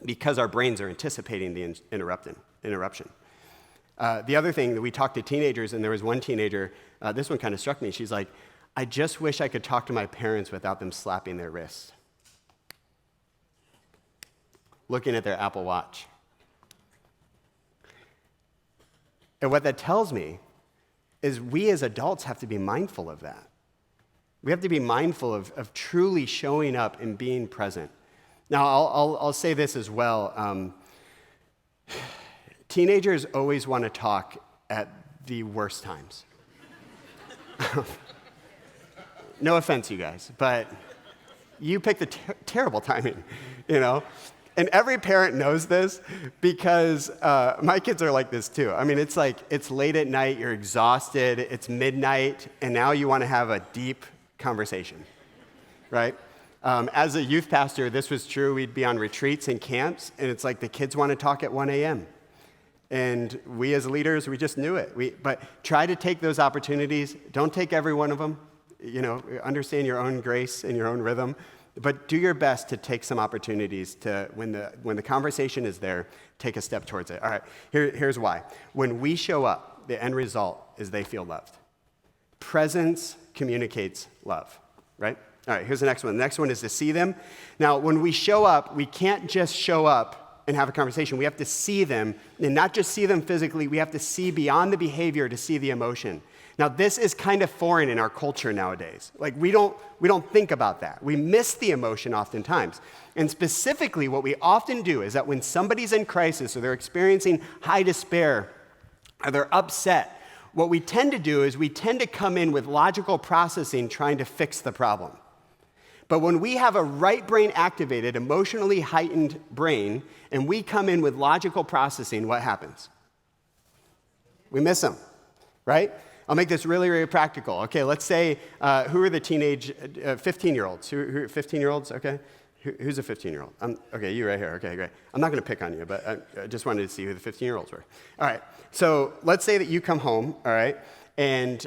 because our brains are anticipating the interruption. The other thing that we talked to teenagers, and there was one teenager, this one kind of struck me. She's like, I just wish I could talk to my parents without them slapping their wrists. Looking at their Apple Watch. And what that tells me is we as adults have to be mindful of that. We have to be mindful of truly showing up and being present. Now, I'll say this as well. Teenagers always want to talk at the worst times. No offense, you guys, but you pick the terrible timing, you know? And every parent knows this because my kids are like this too. I mean, it's like, it's late at night, you're exhausted, it's midnight, and now you want to have a deep conversation, right? As a youth pastor, this was true. We'd be on retreats and camps, and it's like the kids want to talk at 1 a.m. And we as leaders, we just knew it. But try to take those opportunities. Don't take every one of them. You know, understand your own grace and your own rhythm. But do your best to take some opportunities to, when the conversation is there, take a step towards it. All right, here's why. When we show up, the end result is they feel loved. Presence communicates love, right? All right, here's the next one. The next one is to see them. Now, when we show up, we can't just show up and have a conversation. We have to see them, and not just see them physically. We have to see beyond the behavior to see the emotion. Now, this is kind of foreign in our culture nowadays. Like, we don't think about that. We miss the emotion oftentimes. And specifically, what we often do is that when somebody's in crisis or they're experiencing high despair or they're upset, what we tend to do is we tend to come in with logical processing trying to fix the problem. But when we have a right brain activated, emotionally heightened brain, and we come in with logical processing, what happens? We miss them, right? I'll make this really, really practical. Okay, let's say, who are the teenage 15-year-olds? Who 15-year-olds, okay? Who's a 15-year-old? Okay, you right here. Okay, great. I'm not going to pick on you, but I just wanted to see who the 15-year-olds were. All right, so let's say that you come home, all right, and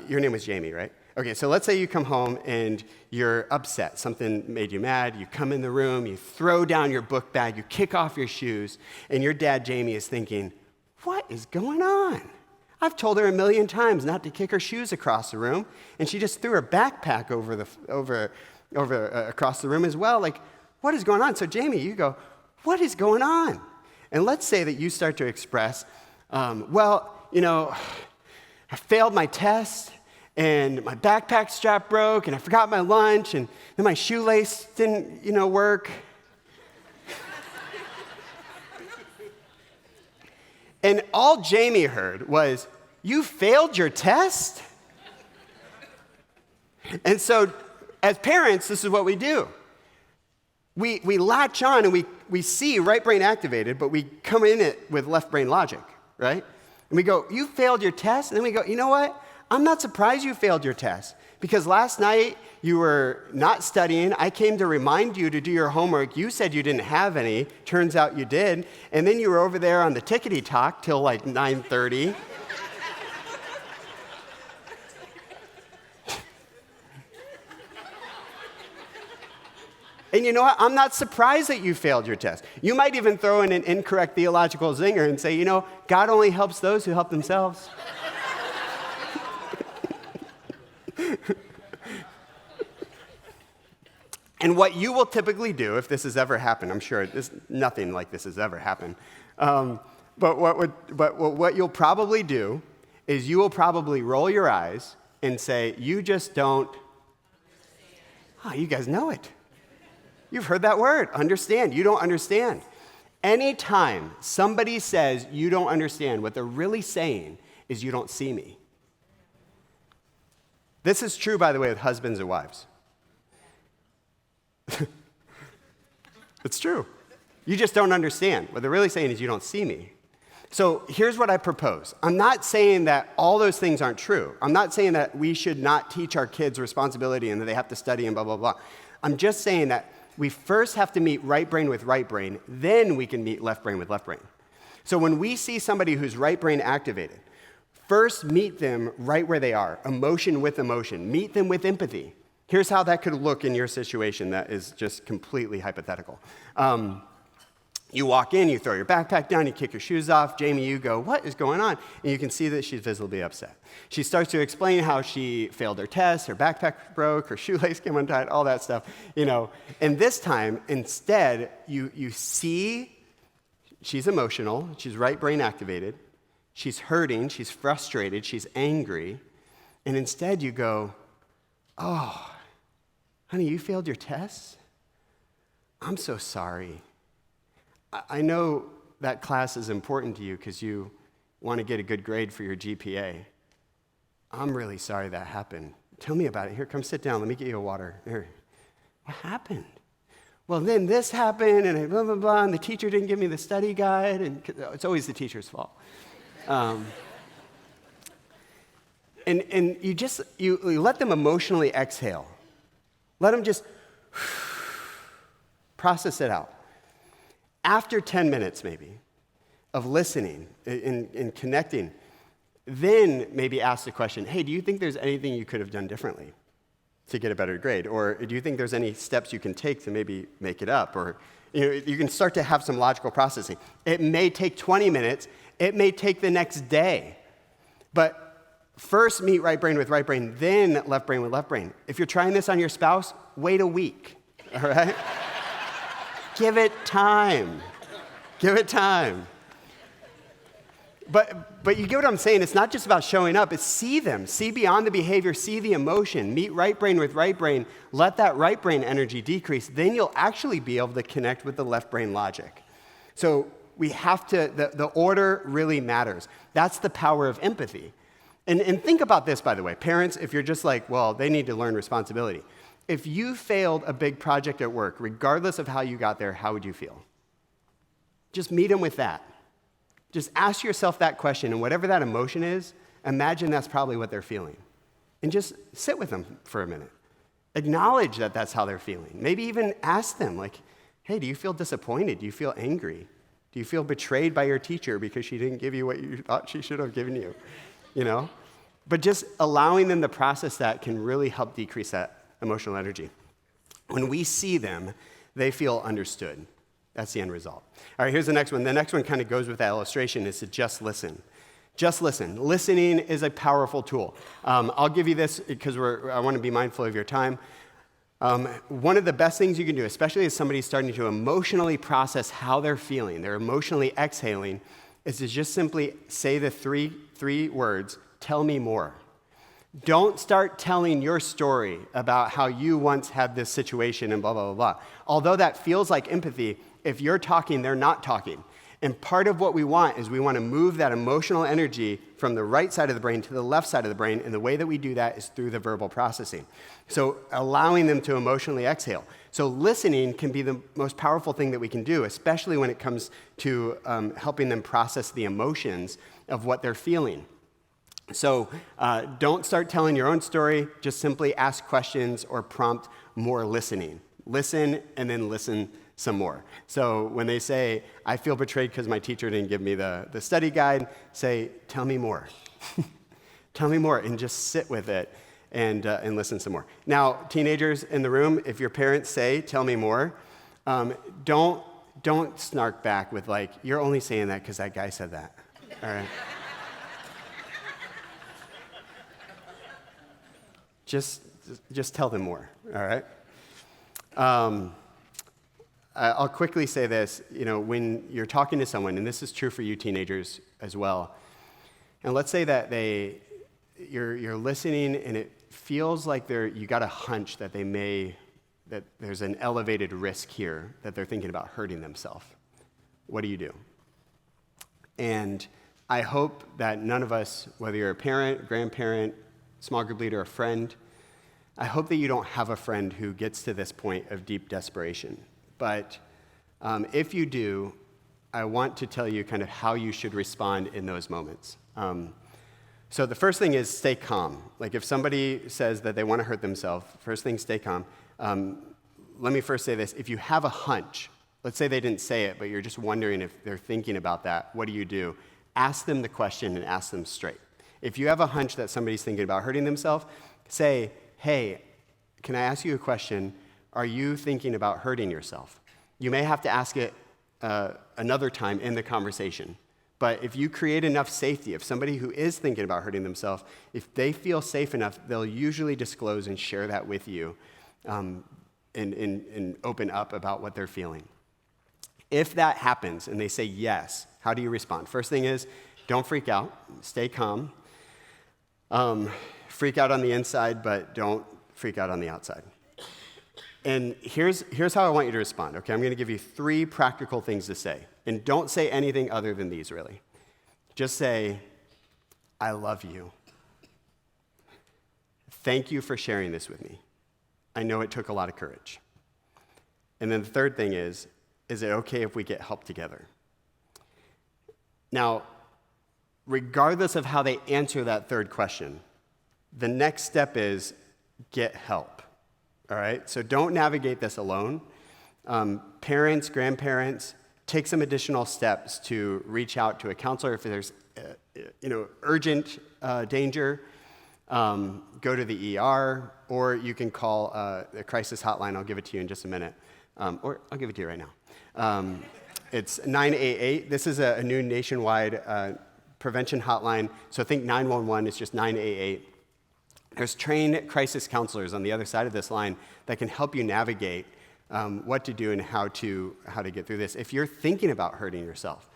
your name was Jamie, right? Okay, so let's say you come home and you're upset. Something made you mad. You come in the room, you throw down your book bag, you kick off your shoes, and your dad, Jamie, is thinking, what is going on? I've told her 1,000,000 times not to kick her shoes across the room, and she just threw her backpack across the room as well. Like, what is going on? So Jamie, you go, what is going on? And let's say that you start to express, well, you know, I failed my test, and my backpack strap broke, and I forgot my lunch, and then my shoelace didn't, work. And all Jamie heard was, you failed your test? And so, as parents, this is what we do. We latch on and we see right brain activated, but we come in it with left brain logic, right? And we go, you failed your test? And then we go, you know what? I'm not surprised you failed your test, because last night you were not studying. I came to remind you to do your homework. You said you didn't have any. Turns out you did. And then you were over there on the tickety talk till like 9:30. And you know what? I'm not surprised that you failed your test. You might even throw in an incorrect theological zinger and say, God only helps those who help themselves. And what you will typically do, if this has ever happened, I'm sure nothing like this has ever happened, but what you'll probably do is you will probably roll your eyes and say, you just don't understand. Oh, you guys know it. You've heard that word, understand. You don't understand. Anytime somebody says you don't understand, what they're really saying is you don't see me. This is true, by the way, with husbands and wives. It's true. You just don't understand. What they're really saying is you don't see me. So here's what I propose. I'm not saying that all those things aren't true. I'm not saying that we should not teach our kids responsibility and that they have to study and blah, blah, blah. I'm just saying that we first have to meet right brain with right brain, then we can meet left brain with left brain. So when we see somebody who's right brain activated, first meet them right where they are, emotion with emotion. Meet them with empathy. Here's how that could look in your situation that is just completely hypothetical. You walk in, you throw your backpack down, you kick your shoes off. Jamie, you go, what is going on? And you can see that she's visibly upset. She starts to explain how she failed her test, her backpack broke, her shoelace came untied, all that stuff, And this time, instead, you see she's emotional, she's right brain activated, she's hurting, she's frustrated, she's angry, and instead you go, oh, honey, you failed your test? I'm so sorry. I know that class is important to you because you want to get a good grade for your GPA. I'm really sorry that happened. Tell me about it. Here, come sit down. Let me get you a water. Here. What happened? Well, then this happened, and blah, blah, blah, and the teacher didn't give me the study guide, and it's always the teacher's fault. And you let them emotionally exhale. Let them just process it out. After 10 minutes, maybe, of listening and connecting, then maybe ask the question, hey, do you think there's anything you could have done differently to get a better grade? Or do you think there's any steps you can take to maybe make it up? Or you can start to have some logical processing. It may take 20 minutes. It may take the next day. But first meet right brain with right brain, then left brain with left brain. If you're trying this on your spouse, wait a week, all right? Give it time. Give it time. But you get what I'm saying? It's not just about showing up. It's see them. See beyond the behavior. See the emotion. Meet right brain with right brain. Let that right brain energy decrease. Then you'll actually be able to connect with the left brain logic. So we have to, the order really matters. That's the power of empathy. And think about this, by the way. Parents, if you're just like, well, they need to learn responsibility. If you failed a big project at work, regardless of how you got there, how would you feel? Just meet them with that. Just ask yourself that question, and whatever that emotion is, imagine that's probably what they're feeling. And just sit with them for a minute. Acknowledge that that's how they're feeling. Maybe even ask them, like, hey, do you feel disappointed? Do you feel angry? Do you feel betrayed by your teacher because she didn't give you what you thought she should have given you? You know? But just allowing them to process that can really help decrease that emotional energy. When we see them, they feel understood. That's the end result. All right, here's the next one. The next one kind of goes with that illustration, is to just listen. Just listen. Listening is a powerful tool. I'll give you this because I want to be mindful of your time. One of the best things you can do, especially as somebody's starting to emotionally process how they're feeling, they're emotionally exhaling, is to just simply say the three words, tell me more. Don't start telling your story about how you once had this situation and blah, blah, blah, blah. Although that feels like empathy, if you're talking, they're not talking. And part of what we want is we want to move that emotional energy from the right side of the brain to the left side of the brain, and the way that we do that is through the verbal processing. So allowing them to emotionally exhale. So listening can be the most powerful thing that we can do, especially when it comes to helping them process the emotions of what they're feeling. So don't start telling your own story, just simply ask questions or prompt more listening. Listen and then listen some more. So when they say, I feel betrayed because my teacher didn't give me the study guide, say, tell me more. Tell me more, and just sit with it and listen some more. Now, teenagers in the room, if your parents say, tell me more, don't snark back with like, you're only saying that because that guy said that. All right. Just tell them more, all right? I'll quickly say this, when you're talking to someone, and this is true for you teenagers as well, and let's say that you're listening and it feels like you got a hunch that that there's an elevated risk here, that they're thinking about hurting themselves. What do you do? And I hope that none of us, whether you're a parent, grandparent, small group leader, a friend, I hope that you don't have a friend who gets to this point of deep desperation. But if you do, I want to tell you kind of how you should respond in those moments. So the first thing is stay calm. Like if somebody says that they want to hurt themselves, first thing, stay calm. Let me first say this. If you have a hunch, let's say they didn't say it, but you're just wondering if they're thinking about that, what do? Ask them the question and ask them straight. If you have a hunch that somebody's thinking about hurting themselves, say, hey, can I ask you a question? Are you thinking about hurting yourself? You may have to ask it another time in the conversation. But if you create enough safety, if somebody who is thinking about hurting themselves, if they feel safe enough, they'll usually disclose and share that with you and open up about what they're feeling. If that happens and they say yes, how do you respond? First thing is, don't freak out. Stay calm. Freak out on the inside, but don't freak out on the outside. And here's how I want you to respond, okay? I'm going to give you 3 practical things to say. And don't say anything other than these, really. Just say, I love you. Thank you for sharing this with me. I know it took a lot of courage. And then the third thing is it okay if we get help together? Now, regardless of how they answer that third question, the next step is get help, all right? So don't navigate this alone. Parents, grandparents, take some additional steps to reach out to a counselor if there's urgent danger. Go to the ER, or you can call the crisis hotline. I'll give it to you in just a minute, or I'll give it to you right now. It's 988. This is a new nationwide prevention hotline. So think 911 is just 988. There's trained crisis counselors on the other side of this line that can help you navigate what to do and how to get through this. If you're thinking about hurting yourself,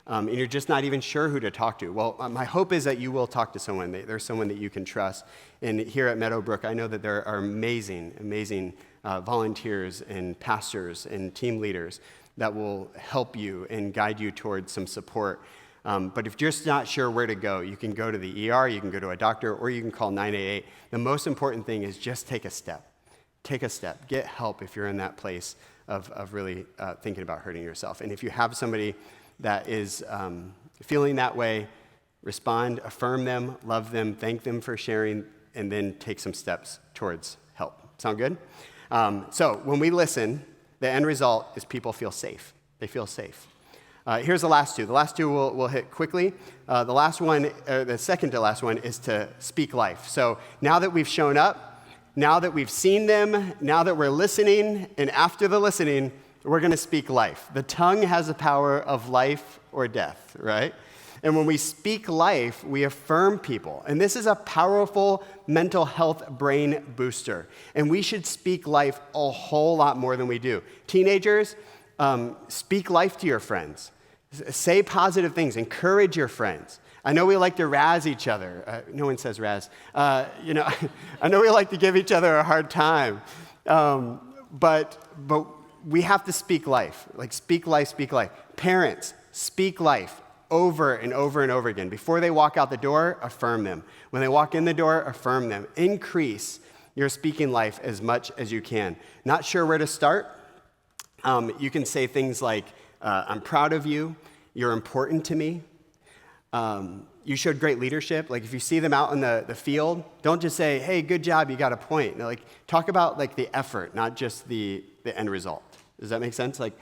and you're just not even sure who to talk to. Well, my hope is that you will talk to someone. There's someone that you can trust. And here at Meadowbrook, I know that there are amazing volunteers and pastors and team leaders that will help you and guide you towards some support. But if you're just not sure where to go, you can go to the ER, you can go to a doctor, or you can call 988. The most important thing is just take a step. Take a step. Get help if you're in that place of really thinking about hurting yourself. And if you have somebody that is feeling that way, respond, affirm them, love them, thank them for sharing, and then take some steps towards help. Sound good? So when we listen, the end result is people feel safe. They feel safe. Here's the last two. The last two we'll hit quickly. The second to last one is to speak life. So now that we've shown up, now that we've seen them, now that we're listening, and after the listening, we're going to speak life. The tongue has the power of life or death, right? And when we speak life, we affirm people. And this is a powerful mental health brain booster. And we should speak life a whole lot more than we do. Teenagers, speak life to your friends. Say positive things. Encourage your friends. I know we like to razz each other. No one says razz. I know we like to give each other a hard time. But we have to speak life. Like, speak life, speak life. Parents, speak life over and over and over again. Before they walk out the door, affirm them. When they walk in the door, affirm them. Increase your speaking life as much as you can. Not sure where to start? You can say things like, I'm proud of you. You're important to me. You showed great leadership. Like, if you see them out in the field, don't just say, hey, good job, you got a point. No, like, talk about like the effort, not just the end result. Does that make sense? Like,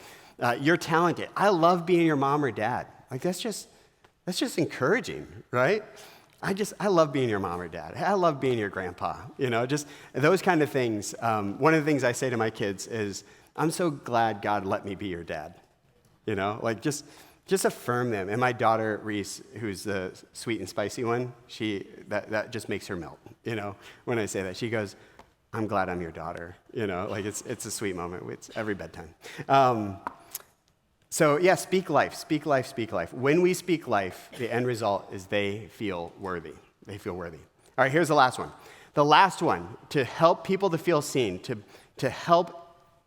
you're talented. I love being your mom or dad. Like, that's just encouraging, right? I love being your mom or dad. I love being your grandpa. Just those kind of things. One of the things I say to my kids is, I'm so glad God let me be your dad. Like, just affirm them. And my daughter, Reese, who's the sweet and spicy one, that just makes her melt, when I say that. She goes, I'm glad I'm your daughter. Like, it's a sweet moment. It's every bedtime. So yeah, speak life, speak life, speak life. When we speak life, the end result is they feel worthy. They feel worthy. All right, here's the last one. The last one, to help people to feel seen, to help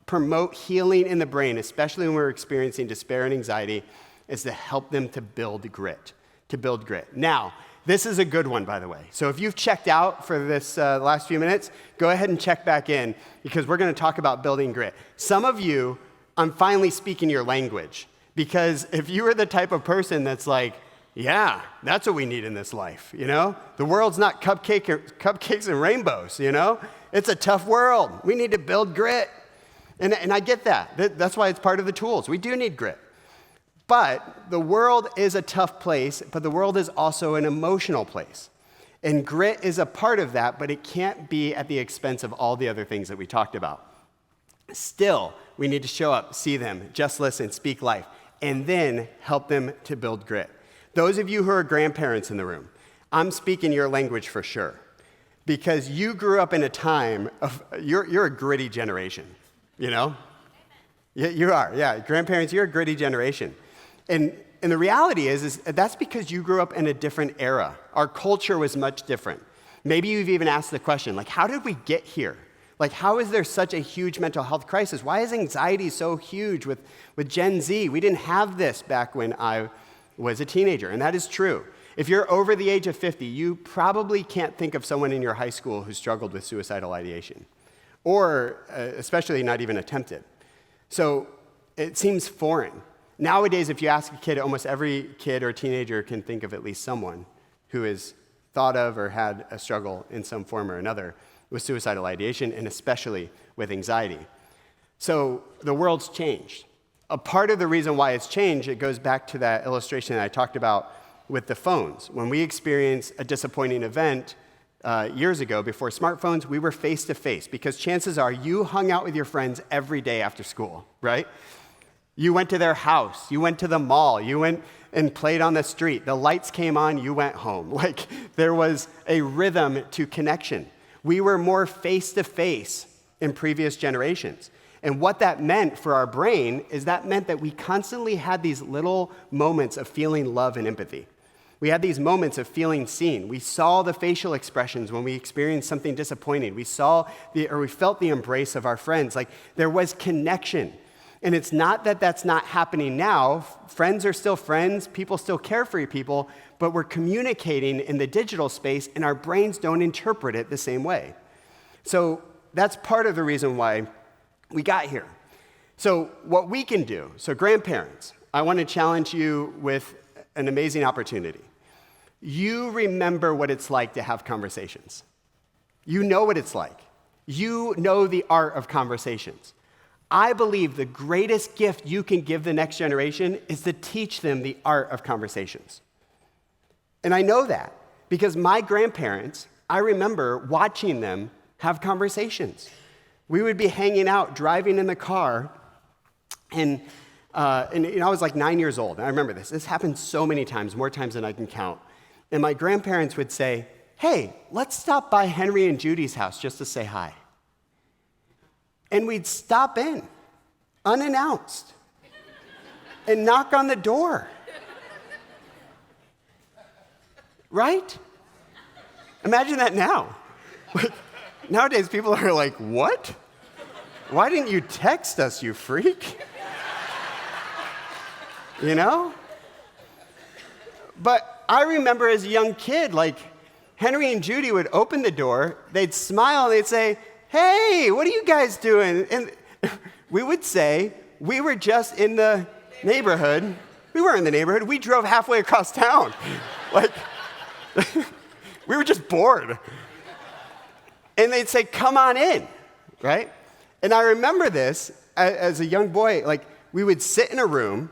promote healing in the brain, especially when we're experiencing despair and anxiety, is to help them to build grit, Now, this is a good one, by the way. So if you've checked out for this last few minutes, go ahead and check back in, because we're going to talk about building grit. Some of you, I'm finally speaking your language, because if you are the type of person that's like, yeah, that's what we need in this life, the world's not cupcakes and rainbows, it's a tough world. We need to build grit. And I get that. That's why it's part of the tools. We do need grit. But the world is a tough place, but the world is also an emotional place. And grit is a part of that, but it can't be at the expense of all the other things that we talked about. Still, we need to show up, see them, just listen, speak life, and then help them to build grit. Those of you who are grandparents in the room, I'm speaking your language for sure, because you grew up in a time of, you're a gritty generation, Yeah, you are, yeah. Grandparents, you're a gritty generation. And the reality is that's because you grew up in a different era. Our culture was much different. Maybe you've even asked the question, like, how did we get here? Like, how is there such a huge mental health crisis? Why is anxiety so huge with Gen Z? We didn't have this back when I was a teenager, and that is true. If you're over the age of 50, you probably can't think of someone in your high school who struggled with suicidal ideation, or especially not even attempted. So it seems foreign. Nowadays, if you ask a kid, almost every kid or teenager can think of at least someone who has thought of or had a struggle in some form or another with suicidal ideation, and especially with anxiety. So the world's changed. A part of the reason why it's changed, it goes back to that illustration that I talked about with the phones. When we experienced a disappointing event years ago, before smartphones, we were face-to-face, because chances are you hung out with your friends every day after school, right? You went to their house, you went to the mall, you went and played on the street. The lights came on, you went home. Like, there was a rhythm to connection. We were more face-to-face in previous generations. And what that meant for our brain is that meant that we constantly had these little moments of feeling love and empathy. We had these moments of feeling seen. We saw the facial expressions when we experienced something disappointing. We felt the embrace of our friends. Like there was connection. And it's not that that's not happening now. Friends are still friends. People still care for people. But we're communicating in the digital space, and our brains don't interpret it the same way. So that's part of the reason why we got here. So what we can do, so grandparents, I want to challenge you with an amazing opportunity. You remember what it's like to have conversations. You know what it's like. You know the art of conversations. I believe the greatest gift you can give the next generation is to teach them the art of conversations. And I know that because my grandparents, I remember watching them have conversations. We would be hanging out, driving in the car, and I was like 9 years old. And I remember this. This happened so many times, more times than I can count. And my grandparents would say, hey, let's stop by Henry and Judy's house just to say hi. And we'd stop in, unannounced, and knock on the door. Right? Imagine that now. Like, nowadays, people are like, what? Why didn't you text us, you freak? You know? But I remember as a young kid, like, Henry and Judy would open the door, they'd smile, and they'd say, hey, what are you guys doing? And we would say, we were just in the neighborhood. We weren't in the neighborhood. We drove halfway across town. Like, we were just bored. And they'd say, come on in, right? And I remember this as a young boy, like, we would sit in a room,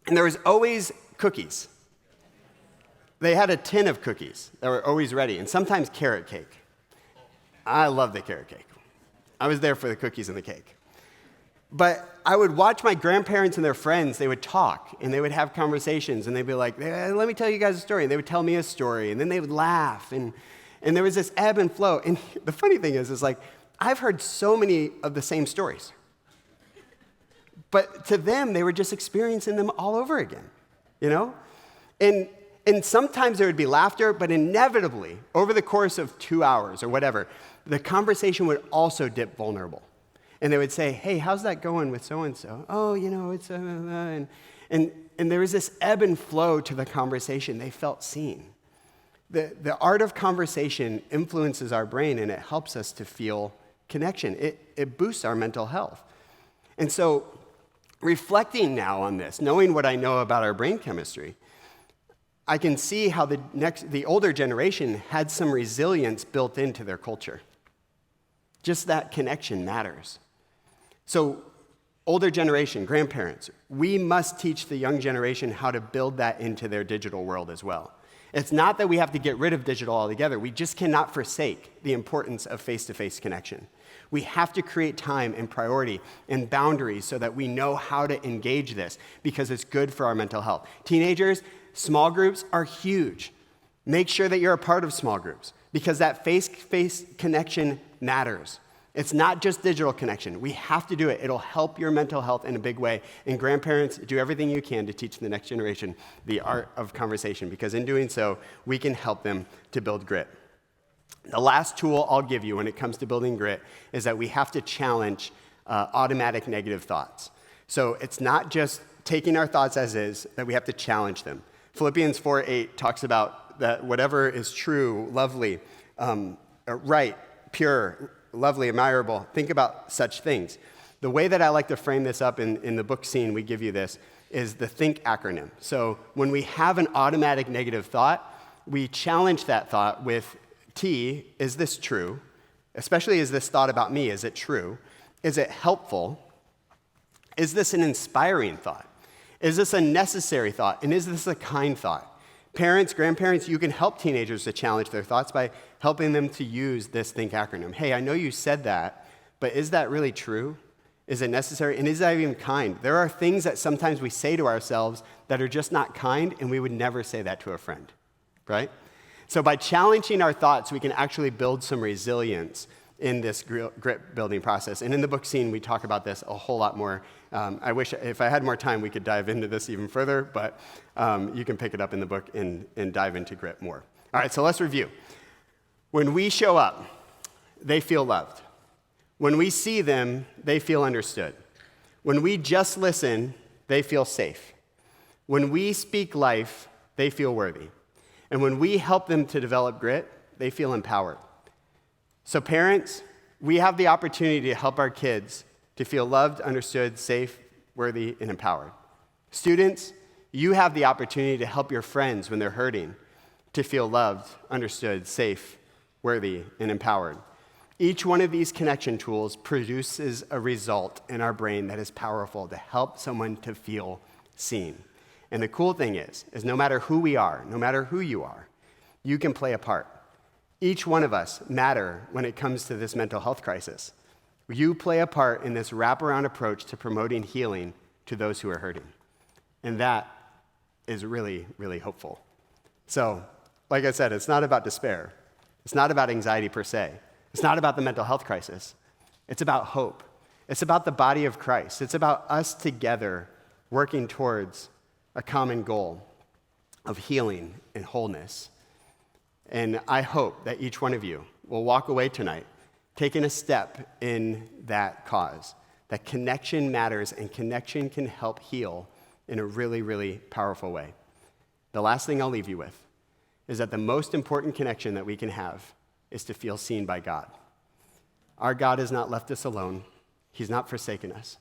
and there was always cookies. They had a tin of cookies that were always ready, and sometimes carrot cake. I love the carrot cake. I was there for the cookies and the cake. But I would watch my grandparents and their friends, they would talk, and they would have conversations, and they'd be like, let me tell you guys a story. And they would tell me a story, and then they would laugh, and there was this ebb and flow. And the funny thing is like, I've heard so many of the same stories. But to them, they were just experiencing them all over again, you know? And sometimes there would be laughter, but inevitably, over the course of 2 hours or whatever, the conversation would also dip vulnerable. And they would say, hey, how's that going with so-and-so? Oh, it's, and there was this ebb and flow to the conversation. They felt seen. The art of conversation influences our brain, and it helps us to feel connection. It boosts our mental health. And so, reflecting now on this, knowing what I know about our brain chemistry, I can see how the older generation had some resilience built into their culture. Just that connection matters. So, older generation, grandparents, we must teach the young generation how to build that into their digital world as well. It's not that we have to get rid of digital altogether. We just cannot forsake the importance of face-to-face connection. We have to create time and priority and boundaries so that we know how to engage this because it's good for our mental health. Teenagers, small groups are huge. Make sure that you're a part of small groups because that face-to-face connection matters. It's not just digital connection. We have to do it. It'll help your mental health in a big way. And grandparents, do everything you can to teach the next generation the art of conversation because in doing so, we can help them to build grit. The last tool I'll give you when it comes to building grit is that we have to challenge automatic negative thoughts. So it's not just taking our thoughts as is, that we have to challenge them. Philippians 4:8 talks about that whatever is true, lovely, right, pure, lovely, admirable, think about such things. The way that I like to frame this up in the book Scene, we give you this, is the THINK acronym. So when we have an automatic negative thought, we challenge that thought with T, is this true? Especially, is this thought about me, is it true? Is it helpful? Is this an inspiring thought? Is this a necessary thought? And is this a kind thought? Parents, grandparents, you can help teenagers to challenge their thoughts by helping them to use this THINK acronym. Hey, I know you said that, but is that really true? Is it necessary? And is that even kind? There are things that sometimes we say to ourselves that are just not kind, and we would never say that to a friend, right? So by challenging our thoughts, we can actually build some resilience in this grit building process. And in the book Scene, we talk about this a whole lot more. I wish if I had more time, we could dive into this even further, but you can pick it up in the book and dive into grit more. All right, so let's review. When we show up, they feel loved. When we see them, they feel understood. When we just listen, they feel safe. When we speak life, they feel worthy. And when we help them to develop grit, they feel empowered. So parents, we have the opportunity to help our kids to feel loved, understood, safe, worthy, and empowered. Students, you have the opportunity to help your friends when they're hurting to feel loved, understood, safe, worthy, and empowered. Each one of these connection tools produces a result in our brain that is powerful to help someone to feel seen. And the cool thing is no matter who we are, no matter who you are, you can play a part. Each one of us matter when it comes to this mental health crisis. You play a part in this wraparound approach to promoting healing to those who are hurting. And that is really, really hopeful. So, like I said, it's not about despair. It's not about anxiety per se. It's not about the mental health crisis. It's about hope. It's about the body of Christ. It's about us together working towards a common goal of healing and wholeness. And I hope that each one of you will walk away tonight taking a step in that cause, that connection matters and connection can help heal in a really, really powerful way. The last thing I'll leave you with is that the most important connection that we can have is to feel seen by God. Our God has not left us alone. He's not forsaken us.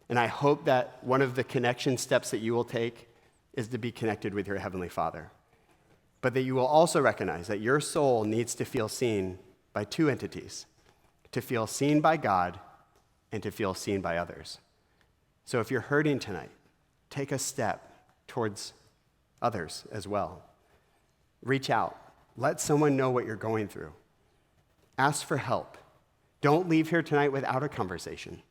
And I hope that one of the connection steps that you will take is to be connected with your Heavenly Father. But that you will also recognize that your soul needs to feel seen by two entities, to feel seen by God and to feel seen by others. So if you're hurting tonight, take a step towards others as well. Reach out. Let someone know what you're going through. Ask for help. Don't leave here tonight without a conversation,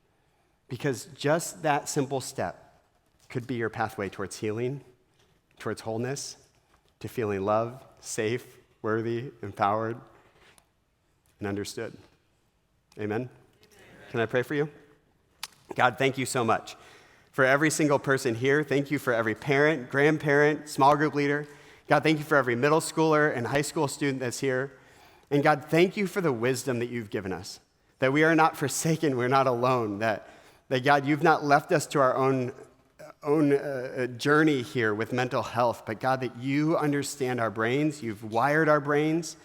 because just that simple step could be your pathway towards healing, towards wholeness, to feeling loved, safe, worthy, empowered, and understood. Amen? Can I pray for you? God, thank you so much for every single person here. Thank you for every parent, grandparent, small group leader. God, thank you for every middle schooler and high school student that's here. And God, thank you for the wisdom that you've given us, that we are not forsaken, we're not alone, that God, you've not left us to our own journey here with mental health, but God, that you understand our brains, you've wired our brains,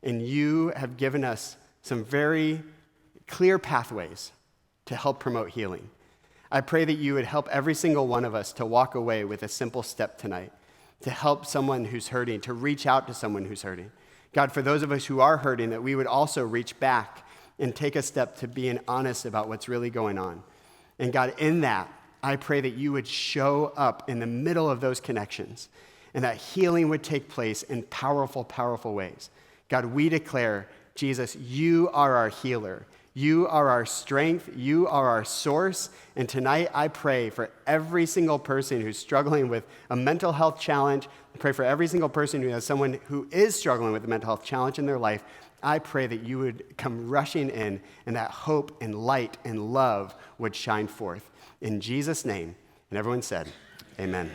and you have given us some very clear pathways to help promote healing. I pray that you would help every single one of us to walk away with a simple step tonight, to help someone who's hurting, to reach out to someone who's hurting. God, for those of us who are hurting, that we would also reach back and take a step to being honest about what's really going on. And God, in that, I pray that you would show up in the middle of those connections and that healing would take place in powerful, powerful ways. God, we declare, Jesus, you are our healer. You are our strength. You are our source. And tonight I pray for every single person who's struggling with a mental health challenge. I pray for every single person who has someone who is struggling with a mental health challenge in their life. I pray that you would come rushing in and that hope and light and love would shine forth. In Jesus' name. And everyone said, amen.